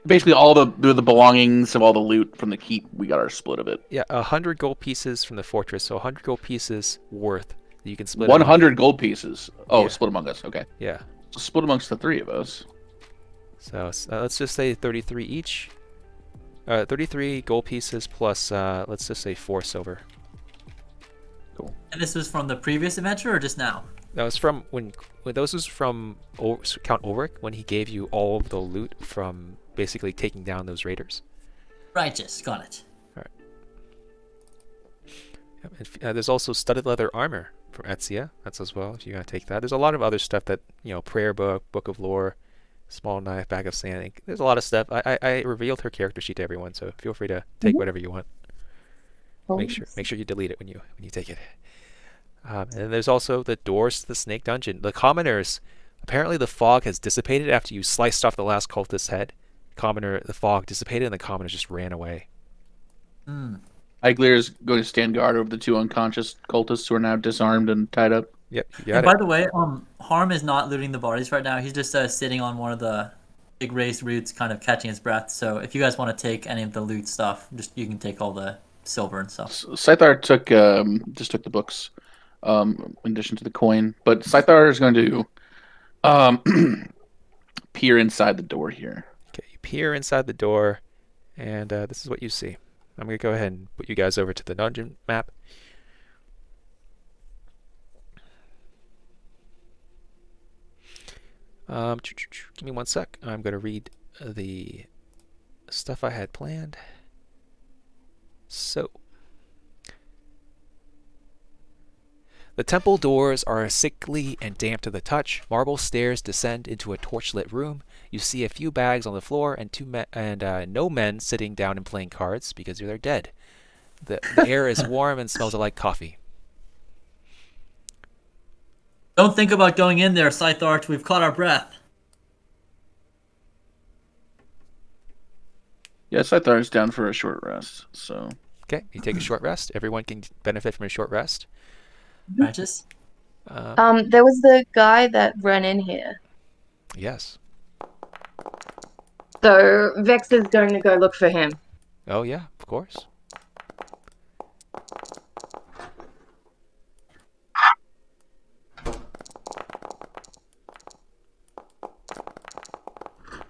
Basically, all the belongings of all the loot from the keep, we got our split of it. Yeah, 100 gold pieces from the fortress, so 100 gold pieces worth that you can split. 100 gold pieces. Oh, Yeah. Split among us. Okay. Yeah. So split amongst the three of us. So let's just say 33 each. 33 gold pieces plus, let's just say 4 silver. Cool. And this was from the previous adventure or just now? That was from when those was from Count Ulrich when he gave you all of the loot from basically taking down those raiders. Righteous, got it. There's also studded leather armor from Etzia. That's as well, if you're going to take that. There's a lot of other stuff that, prayer book, book of lore, small knife, bag of sand. There's a lot of stuff. I revealed her character sheet to everyone, so feel free to take whatever you want. Make sure you delete it when you take it. And then there's also the doors to the snake dungeon. The commoners, apparently the fog has dissipated after you sliced off the last cultist's head. The fog dissipated and the commoners just ran away. Eigler is going to stand guard over the two unconscious cultists who are now disarmed and tied up. Yep, you And got by the way, Harm is not looting the bodies right now. He's just sitting on one of the big raised roots, kind of catching his breath. So if you guys want to take any of the loot stuff, you can take all the silver and stuff. Scythar just took the books, in addition to the coin. But Scythar is going to peer inside the door here. Okay, you peer inside the door, and this is what you see. I'm going to go ahead and put you guys over to the dungeon map. Give me one sec. I'm going to read the stuff I had planned. So, the temple doors are sickly and damp to the touch. Marble stairs descend into a torchlit room. You see a few bags on the floor and no men sitting down and playing cards because they're dead. The air is warm and smells like coffee. Don't think about going in there, Scythar. We've caught our breath. Yeah, Scythar is down for a short rest. So Okay, you take a short rest. Everyone can benefit from a short rest. Righteous? There was the guy that ran in here. Yes. So Vex is going to go look for him. Oh yeah, of course.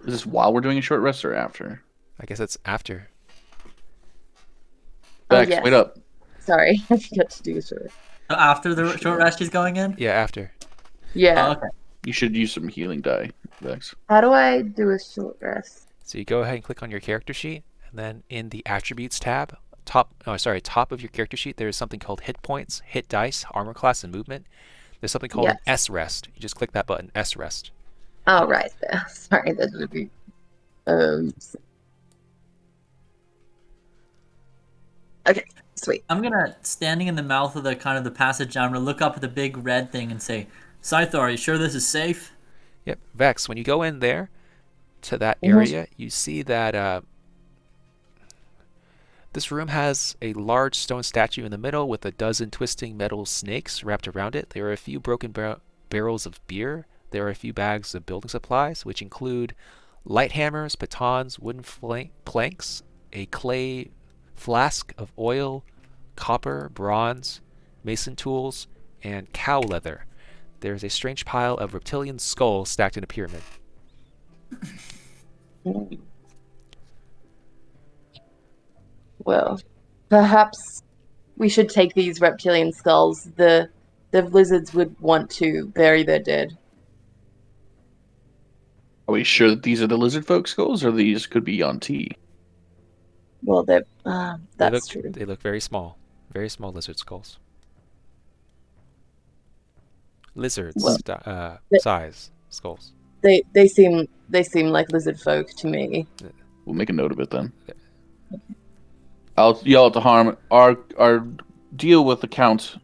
is this while we're doing a short rest or after? I guess it's after. Vex, yes. wait up. Sorry, I forgot to do so. After the short rest he's going in? Yeah, after. Yeah. Oh, okay. You should use some healing die, Vex. How do I do a short rest? So you go ahead and click on your character sheet, and then in the attributes tab, top of your character sheet, there is something called hit points, hit dice, armor class, and movement. There's something called an S rest. You just click that button, S rest. Oh, right there. Sorry, that would be. Okay, sweet. I'm gonna, standing in the mouth of the passage, I'm gonna look up at the big red thing and say, Scythar, are you sure this is safe? Yep, Vex. When you go in there to that Mhm. area, you see that this room has a large stone statue in the middle with a dozen twisting metal snakes wrapped around it. There are a few broken barrels of beer. There are a few bags of building supplies, which include light hammers, batons, wooden planks, a clay flask of oil, copper, bronze, mason tools, and cow leather. There's a strange pile of reptilian skulls stacked in a pyramid. Well, perhaps we should take these reptilian skulls. The lizards would want to bury their dead. Are we sure that these are the lizard folk skulls, or these could be Yanti? Well, They that's true. They look very small lizard skulls. Lizards Well, size skulls. They seem like lizard folk to me. We'll make a note of it then. I'll yell at the harm. Our deal with the Count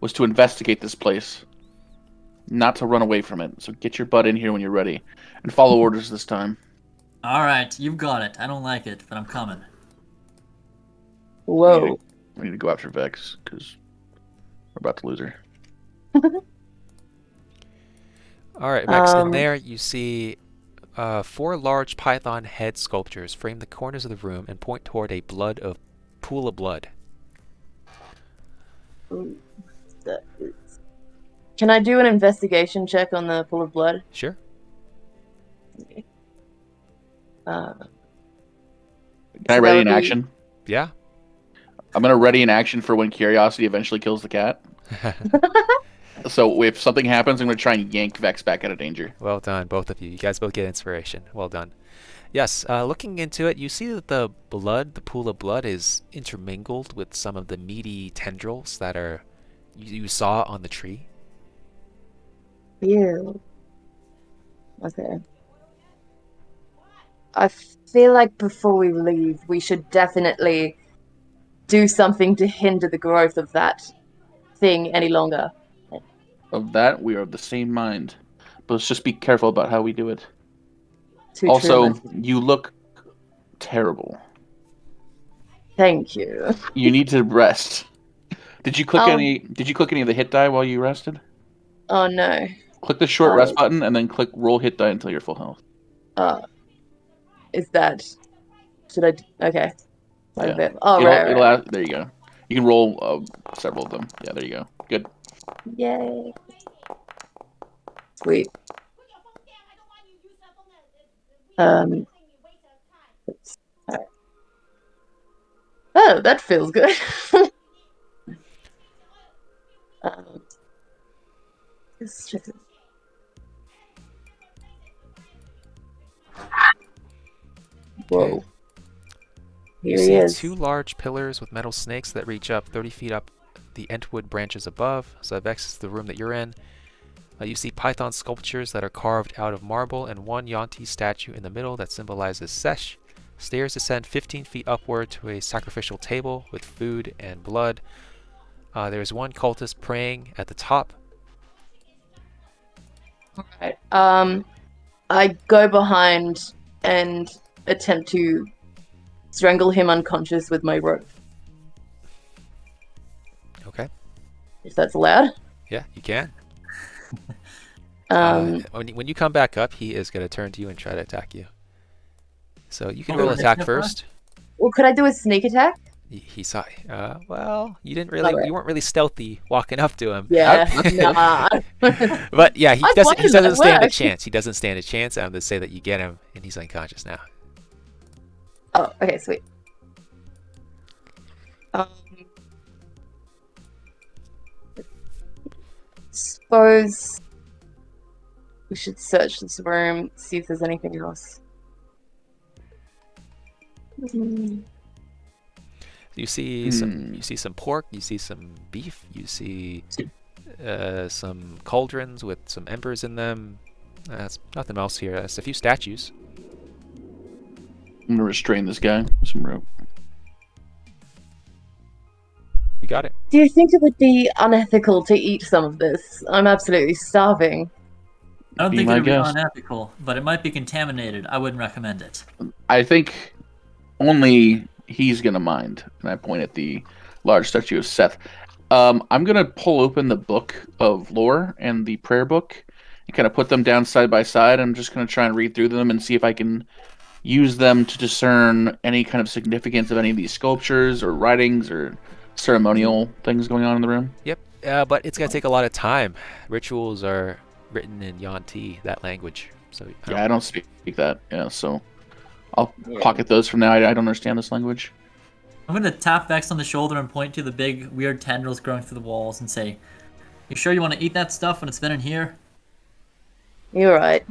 was to investigate this place, not to run away from it. So get your butt in here when you're ready, and follow orders this time. All right, you've got it. I don't like it, but I'm coming. Whoa. We need to go after Vex because we're about to lose her. All right, Vex. In there, you see 4 large python head sculptures frame the corners of the room and point toward a pool of blood. Can I do an investigation check on the pool of blood? Sure. Can I ready in action? Yeah. I'm gonna ready in action for when curiosity eventually kills the cat. So if something happens, I'm gonna try and yank Vex back out of danger. Well done, both of you. You guys both get inspiration. Well done. Yes, looking into it, you see that the pool of blood, is intermingled with some of the meaty tendrils that you saw on the tree. Ew. Okay. I feel like before we leave, we should definitely do something to hinder the growth of that thing any longer. Of that, we are of the same mind. But let's just be careful about how we do it. Too Also, true. you look terrible. Thank you. You need to rest. Did you click any of the hit die while you rested? Oh no. Click the short rest button and then click roll hit die until you're full health. Is that? Should I? Okay. Yeah. Oh, right. There you go. You can roll several of them. Yeah, there you go. Good. Yay. Sweet. Alright. Oh, that feels good. Let's check it. Whoa. Okay. Here You he see is. 2 large pillars with metal snakes that reach up 30 feet up the entwood branches above. So Vex is the room that you're in. You see python sculptures that are carved out of marble and 1 Yanti statue in the middle that symbolizes Sesh. Stairs descend 15 feet upward to a sacrificial table with food and blood. There's 1 cultist praying at the top. Alright. I go behind and attempt to strangle him unconscious with my rope. Okay. If that's allowed. Yeah, you can. Um, When you come back up, he is going to turn to you and try to attack you. So you can roll attack first. well, could I do a sneak attack? He saw. Well, you didn't really. Alright. You weren't really stealthy walking up to him. Yeah. Nah. But yeah, he I doesn't. He wondered that doesn't stand a worked. chance. He doesn't stand a chance. I'm going to say that you get him, and he's unconscious now. Oh, okay, sweet. Suppose we should search this room, see if there's anything else. You see some. You see some pork. You see some beef. You see some cauldrons with some embers in them. That's nothing else here. That's a few statues. I'm gonna restrain this guy with some rope. You got it. Do you think it would be unethical to eat some of this? I'm absolutely starving. I don't Be think my it would be guest. unethical, but it might be contaminated. I wouldn't recommend it. I think only he's gonna mind. And I point at the large statue of Seth. I'm gonna pull open the book of lore and the prayer book and kind of put them down side by side. I'm just gonna try and read through them and see if I can use them to discern any kind of significance of any of these sculptures or writings or ceremonial things going on in the room. Yep, but it's gonna take a lot of time. Rituals are written in Yuan-Ti, that language. So Yeah, I don't speak that. Yeah, so I'll pocket those from now. I don't understand this language. I'm gonna tap Vex on the shoulder and point to the big weird tendrils growing through the walls and say, "You sure you want to eat that stuff when it's been in here?" You're right.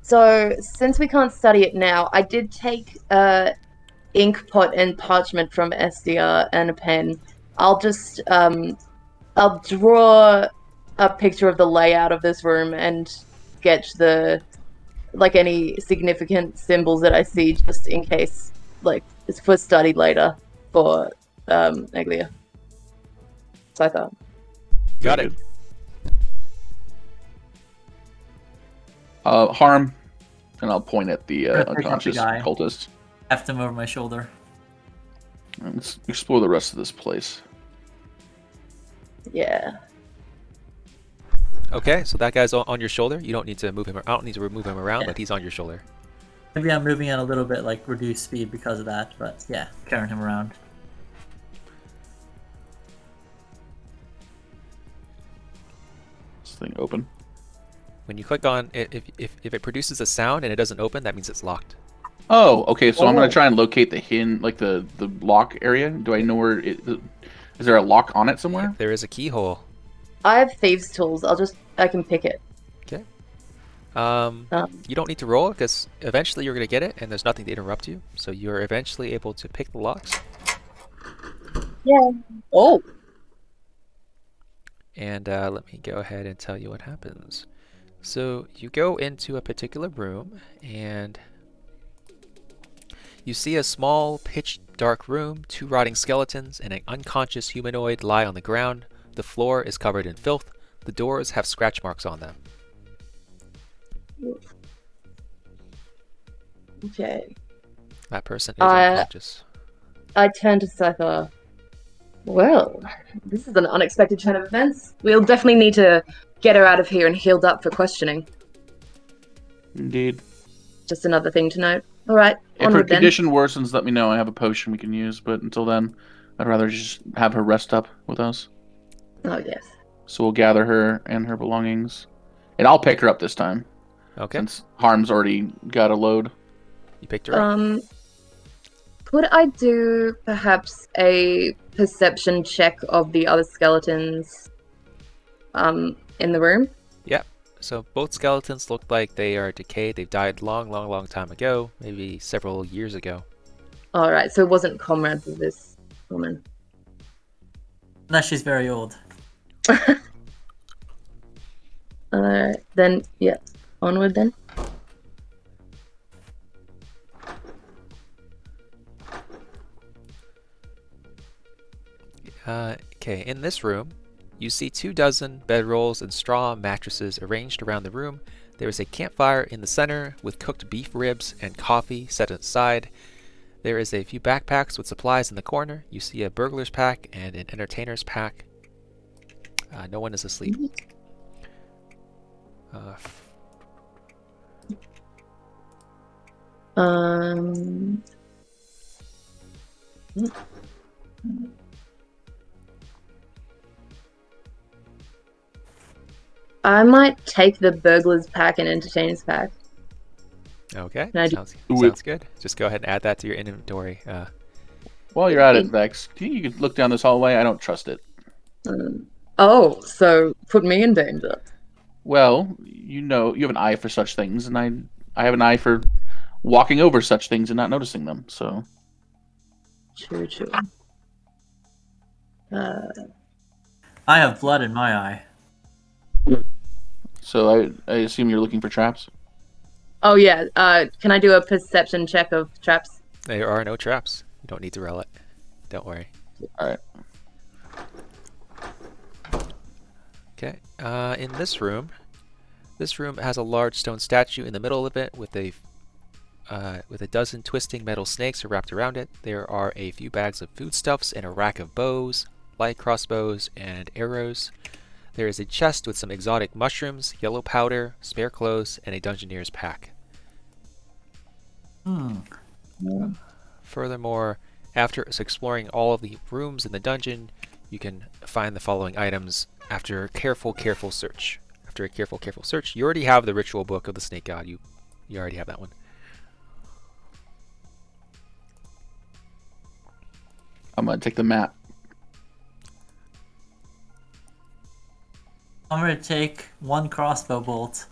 So since we can't study it now, I did take ink pot and parchment from SDR and a pen. I'll just I'll draw a picture of the layout of this room and sketch any significant symbols that I see, just in case, it's for study later for Neglia. So I thought. got it. Harm, and I'll point at the I'm gonna pick up the unconscious guy. cultist. Heft him over my shoulder. Let's explore the rest of this place. Yeah. Okay, so that guy's on your shoulder. You don't need to move him. I don't need to move him around, but he's on your shoulder. Maybe I'm moving at a little bit reduced speed because of that, but yeah, carrying him around. This thing open. When you click on it, if it produces a sound and it doesn't open, that means it's locked. Oh, okay. So I'm Oh. gonna try and locate the the lock area. Do I know where it? Is there a lock on it somewhere? There is a keyhole. I have thieves' tools. I can pick it. Okay. You don't need to roll because eventually you're gonna get it, and there's nothing to interrupt you. So you're eventually able to pick the locks. Yeah. Oh. And let me go ahead and tell you what happens. So you go into a particular room, and you see a small, pitch-dark room. 2 rotting skeletons and an unconscious humanoid lie on the ground. The floor is covered in filth. The doors have scratch marks on them. Okay. That person is I- unconscious. I turn to Scyther. Well, this is an unexpected turn of events. We'll definitely need to get her out of here and healed up for questioning. Indeed. Just another thing to note. All right, If her onward then. condition worsens, let me know. I have a potion we can use, but until then, I'd rather just have her rest up with us. Oh yes. So we'll gather her and her belongings, and I'll pick her up this time Okay, since Harm's already got a load. you picked her up. Could I do perhaps a perception check of the other skeletons in the room? So both skeletons look like they are decayed. They've died long time ago, maybe several years ago. All right, so it wasn't comrades of this woman. Unless she's very old. Then yeah, onward then. Okay, in this room, you see 24 bedrolls and straw mattresses arranged around the room. There is a campfire in the center with cooked beef ribs and coffee set aside. There is a few backpacks with supplies in the corner. You see a burglar's pack and an entertainer's pack. No one is asleep. I might take the burglar's pack and entertainer's pack. Okay, Can I do- sounds good. Just go ahead and add that to your inventory. While you're at it, Vex, do you think you could look down this hallway? I don't trust it. Oh, so put me in danger. Well, you know, you have an eye for such things, and I have an eye for walking over such things and not noticing them. So True. I have blood in my eye. So I assume you're looking for traps? Oh yeah. Can I do a perception check of traps? There are no traps. You don't need to roll it. Don't worry. Alright. Okay. In this room has a large stone statue in the middle of it with a dozen twisting metal snakes wrapped around it. There are a few bags of foodstuffs and a rack of bows, light crossbows, and arrows. There is a chest with some exotic mushrooms, yellow powder, spare clothes, and a dungeoneer's pack. Furthermore, after exploring all of the rooms in the dungeon, you can find the following items after a careful search. After a careful search, you already have the ritual book of the snake god. You already have that one. I'm gonna take the map. I'm gonna take 1 crossbow bolt.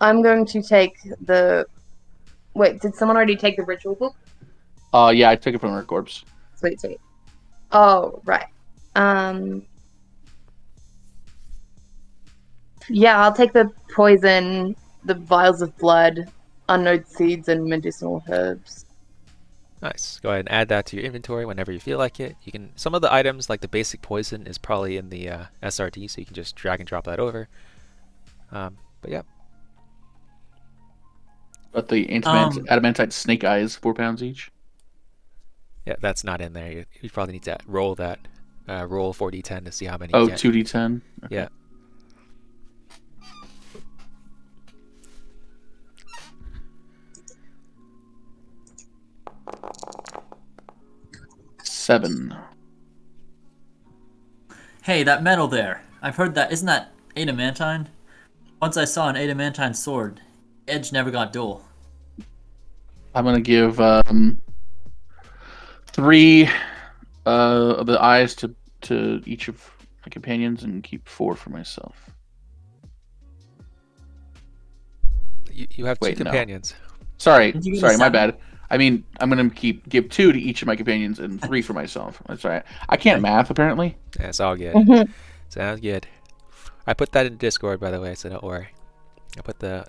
I'm going to take the. Wait, did someone already take the ritual book? Yeah, I took it from her corpse. Sweet. Oh, right. Yeah, I'll take the poison, the vials of blood, unknown seeds, and medicinal herbs. Nice. Go ahead and add that to your inventory whenever you feel like it. You can. Some of the items, like the basic poison, is probably in the SRD, so you can just drag and drop that over. But yeah. But the adamantite snake eyes, 4 pounds each. Yeah, that's not in there. You probably need to roll that. Roll 4d10 to see how many Oh, you get. 2d10? Okay. Yeah. Seven. Hey, that metal there. I've heard that. Isn't that adamantine? Once I saw an adamantine sword. Edge never got dull. I'm gonna give 3 of the eyes to each of my companions and keep 4 for myself. You have Wait, two no. companions. Sorry, Did you get a my 7? bad. I mean, I'm gonna give 2 to each of my companions and 3 for myself. That's right. I can't math apparently. Yeah, it's all good. Mhm. Sounds good. I put that in Discord, by the way, so don't worry. I put the.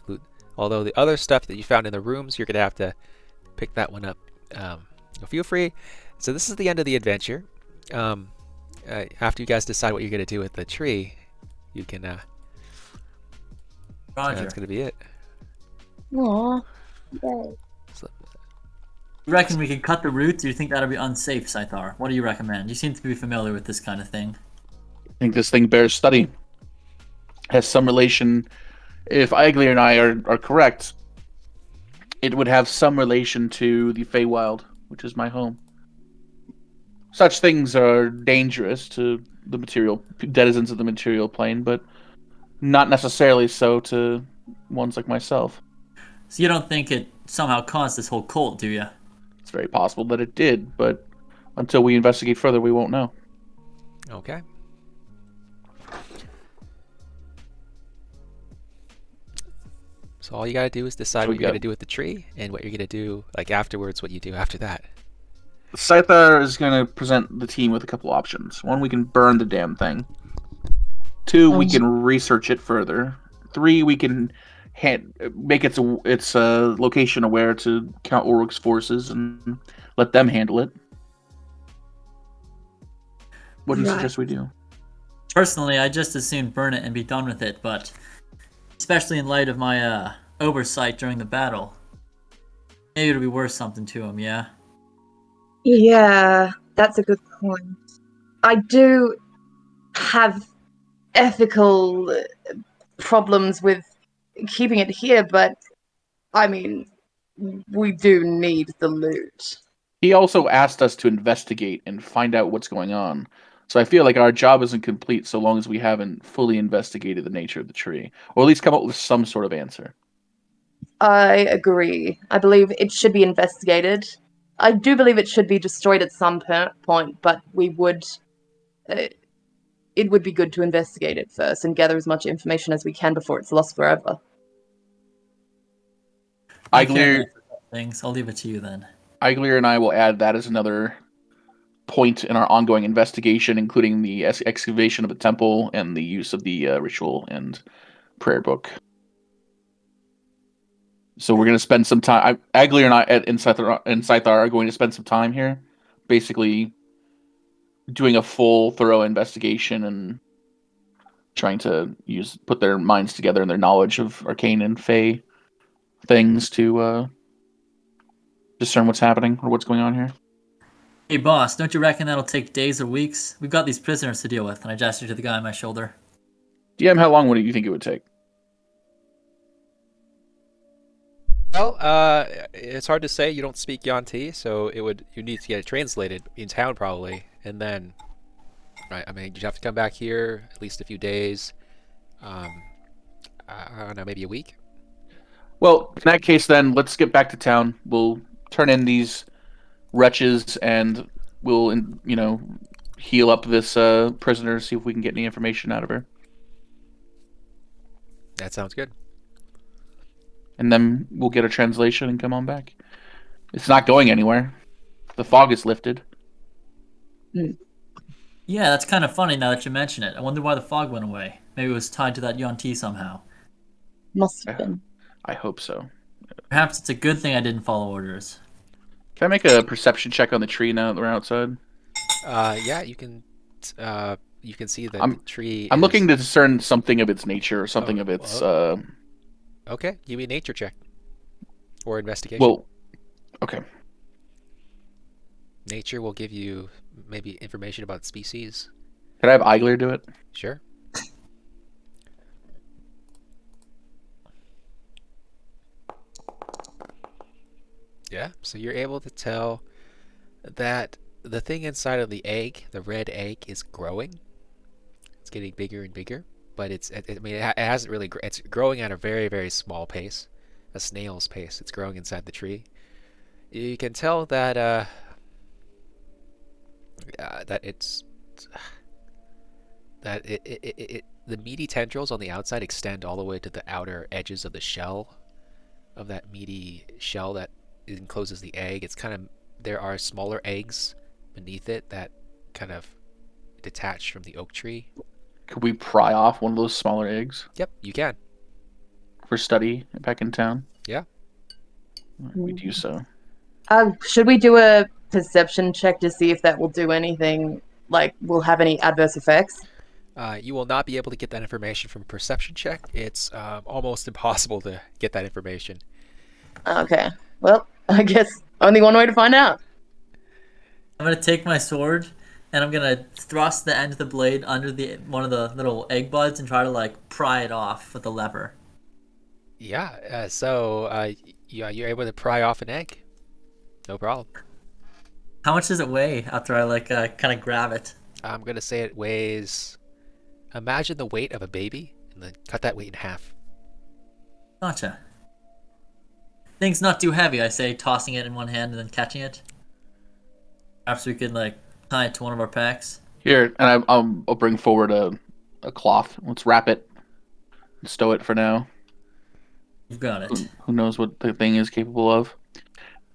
Although the other stuff that you found in the rooms, you're gonna have to pick that one up. Feel free. So this is the end of the adventure. After you guys decide what you're gonna do with the tree, you can. Roger. That's gonna be it. Aw. Yay. So, You reckon we could cut the roots, or you think that'll be unsafe, Scythar? What do you recommend? You seem to be familiar with this kind of thing. I think this thing bears study. Has some relation. If Iglir and I are correct, it would have some relation to the Feywild, which is my home. Such things are dangerous to the material denizens of the material plane, but not necessarily so to ones like myself. So you don't think it somehow caused this whole cult, do you? It's very possible that it did, but until we investigate further, we won't know. okay. So all you gotta do is decide what you're gonna do with the tree, and what you're gonna do, like afterwards, what you do after that. Scythar is going to present the team with a couple options. 1, we can burn the damn thing. 2, we can research it further. 3, we can make its location aware to Count Ulrich's forces and let them handle it. What do you suggest we do? Personally, I just as soon burn it and be done with it, but especially in light of my oversight during the battle, maybe it'll be worth something to him, yeah? Yeah, that's a good point. I do have ethical problems with keeping it here, but I mean, we do need the loot. He also asked us to investigate and find out what's going on. So I feel like our job isn't complete so long as we haven't fully investigated the nature of the tree, or at least come up with some sort of answer. I agree. I believe it should be investigated. I do believe it should be destroyed at some point, but we would. It would be good to investigate it first and gather as much information as we can before it's lost forever. Iglir Things. I'll leave it to you then. and I will add that as another point in our ongoing investigation, including the excavation of the temple and the use of the ritual and prayer book. So we're going to spend some time. Iglir and I and Scythar are going to spend some time here, basically doing a full, thorough investigation and trying to put their minds together and their knowledge of arcane and fey things to discern what's happening or what's going on here. Hey boss, don't you reckon that'll take days or weeks? We've got these prisoners to deal with, and I gestured to the guy on my shoulder. DM, how long would you think it would take? Well, it's hard to say. You don't speak Yuan-Ti, so you need to get it translated in town probably, and then, right? I mean, you have to come back here at least a few days. I don't know, maybe a week. Well, in that case, then let's get back to town. We'll turn in these wretches, and we'll heal up this prisoner. See if we can get any information out of her. That sounds good. And then we'll get a translation and come on back. It's not going anywhere. The fog is lifted. Yeah, that's kind of funny now that you mention it. I wonder why the fog went away. Maybe it was tied to that Yuan-Ti somehow. Must have been. I hope so. Perhaps it's a good thing I didn't follow orders. Can I make a perception check on the tree now that we're outside? Yeah, you can. You can see that the tree. I'm looking to discern something of its nature or something of its. Okay, give me a nature check or investigation. Well, okay. Nature will give you maybe information about species. Can I have Eigler do it? Sure. Yeah, so you're able to tell that the thing inside of the egg, the red egg, is growing. It's getting bigger and bigger, but it hasn't really. It's growing at a very, very small pace, a snail's pace. It's growing inside the tree. You can tell that the meaty tendrils on the outside extend all the way to the outer edges of the shell, of that meaty shell that encloses the egg. There are smaller eggs beneath it that kind of detach from the oak tree. Could we pry off one of those smaller eggs? Yep, you can. For study back in town? Yeah. We do so. Should we do a perception check to see if that will do anything, like will have any adverse effects? You will not be able to get that information from a perception check. It's almost impossible to get that information. Okay. Well, I guess only one way to find out. I'm gonna take my sword and I'm gonna thrust the end of the blade under one of the little egg buds and try to pry it off with the lever. Yeah. So you're able to pry off an egg. No problem. How much does it weigh after I kind of grab it? I'm gonna say it weighs. Imagine the weight of a baby, and then cut that weight in half. Gotcha. Thing's not too heavy, I say, tossing it in one hand and then catching it. Perhaps we could tie it to one of our packs. Here, and I'll bring forward a cloth. Let's wrap it and stow it for now. You've got it. Who knows what the thing is capable of?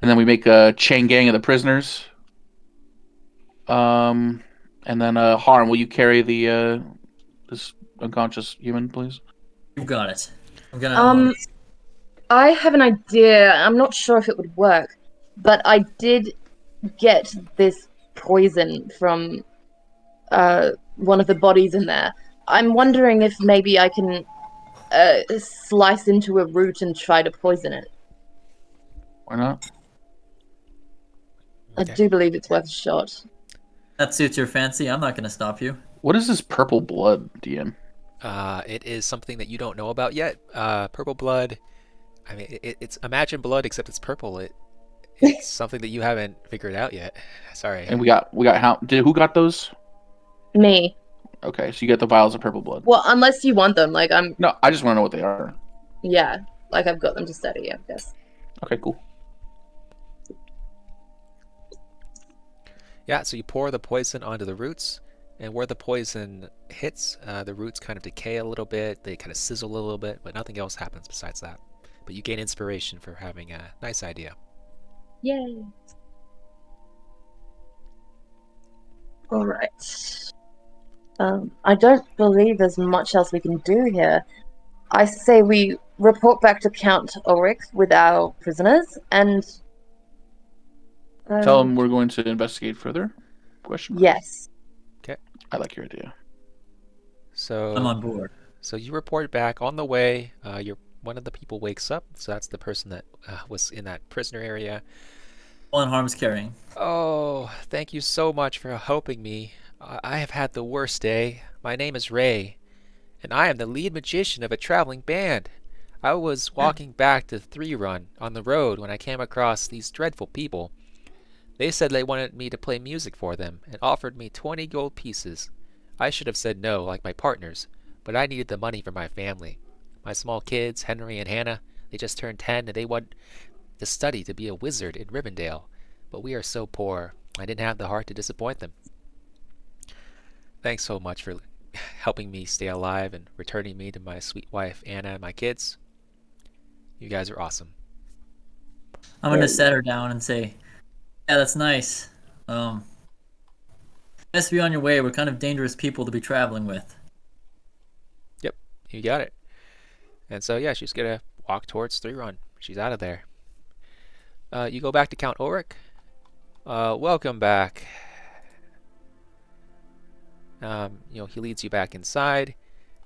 And then we make a chain gang of the prisoners. And then Harm, will you carry this unconscious human, please? You've got it. I'm gonna. I have an idea. I'm not sure if it would work, but I did get this poison from one of the bodies in there. I'm wondering if maybe I can slice into a root and try to poison it. Why not? I do believe it's worth a shot. That suits your fancy. I'm not gonna stop you. What is this purple blood, DM? It is something that you don't know about yet. Purple blood. I mean, it's imagine blood except it's purple. It's something that you haven't figured out yet. Sorry. And we got how? Who got those? Me. Okay, so you get the vials of purple blood. Well, unless you want them, No, I just want to know what they are. Yeah, I've got them to study, I guess. Okay, cool. Yeah, so you pour the poison onto the roots, and where the poison hits, the roots kind of decay a little bit, they kind of sizzle a little bit, but nothing else happens besides that. But you gain inspiration for having a nice idea. Yay! Alright. I don't believe there's much else we can do here. I say we report back to Count Ulrich with our prisoners, and... Tell him we're going to investigate further? Question mark. Yes. I like your idea. So I'm on board. So you report back on the way. One of the people wakes up. So that's the person that was in that prisoner area. One harm's carrying. Oh, thank you so much for helping me. I have had the worst day. My name is Ray, and I am the lead magician of a traveling band. I was walking back to 3 Run on the road when I came across these dreadful people. They said they wanted me to play music for them and offered me 20 gold pieces. I should have said no, like my partners, but I needed the money for my family. My small kids, Henry and Hannah, they just turned 10 and they want to study to be a wizard in Rivendell. But we are so poor, I didn't have the heart to disappoint them. Thanks so much for helping me stay alive and returning me to my sweet wife, Anna, and my kids. You guys are awesome. I'm gonna set her down and say, "Yeah, that's nice. Best be on your way. We're kind of dangerous people to be traveling with." Yep, you got it. And so yeah, she's gonna walk towards 3 Run. She's out of there. You go back to Count Ulrich. Welcome back. He leads you back inside.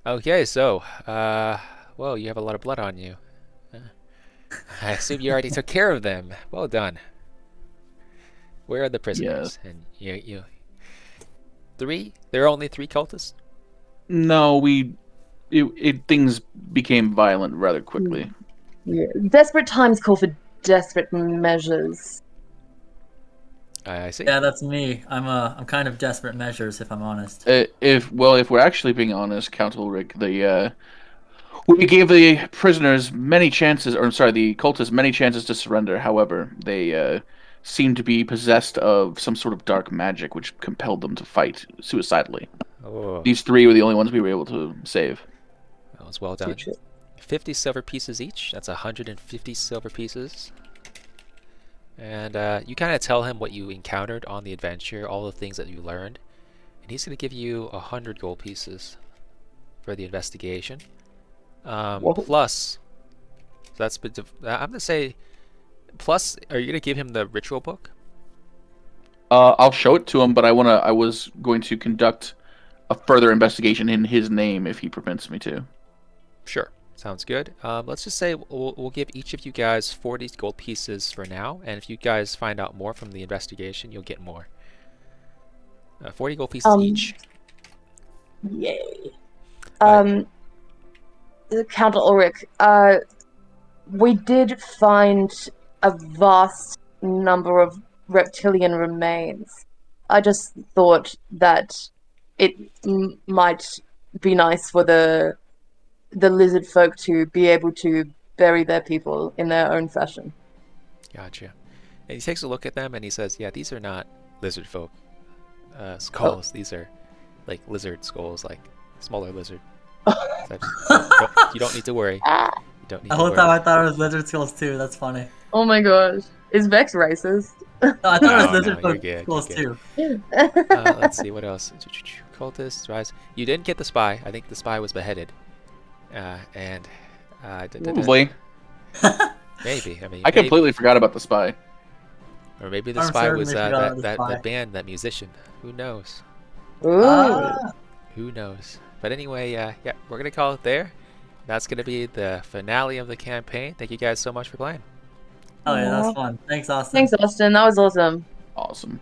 Okay, so, well, you have a lot of blood on you. I assume you already took care of them. Well done. Where are the prisoners? Yes. And you 3? There are only 3 cultists? No, things became violent rather quickly. Yeah. Desperate times call for desperate measures. I see. Yeah, that's me. I'm kind of desperate measures, if I'm honest. If we're actually being honest, Count Ulrich, we gave the prisoners many chances, or I'm sorry, the cultists many chances to surrender. However, they seemed to be possessed of some sort of dark magic, which compelled them to fight suicidally. Oh, These 3 were the only ones we were able to save. that was well done. 50 silver pieces each. That's 150 silver pieces. And you kind of tell him what you encountered on the adventure, all the things that you learned. And he's going to give you 100 gold pieces for the investigation. Plus, so that's, I'm going to say, plus, are you going to give him the ritual book? I'll show it to him, but I was going to conduct a further investigation in his name if he permits me to. Sure. Sounds good. Let's just say we'll give each of you guys 40 gold pieces for now, and if you guys find out more from the investigation, you'll get more. 40 gold pieces each. Yay. Count Ulrich, we did find a vast number of reptilian remains. I just thought that it might be nice for the lizard folk to be able to bury their people in their own fashion. Gotcha. And he takes a look at them and he says, yeah, these are not lizard folk skulls. These are like lizard skulls, like smaller lizard. You don't need to worry. You don't need The to whole worry. time I thought it was lizard skulls too. That's funny. Oh my gosh. Is Vex racist? No, I thought it was lizard you're good, skulls you're too. Let's see, what else? Cultists, rise. You didn't get the spy. I think the spy was beheaded. Probably. Maybe. I mean, I completely forgot about the spy. or maybe the I'm spy was certainly forgot about the spy. that band, that musician. Who knows? Ooh. Who knows? But anyway, yeah, we're gonna call it there. That's gonna be the finale of the campaign. Thank you guys so much for playing. Oh yeah, that's fun. Thanks, Austin. Thanks, Austin. That was awesome. Awesome.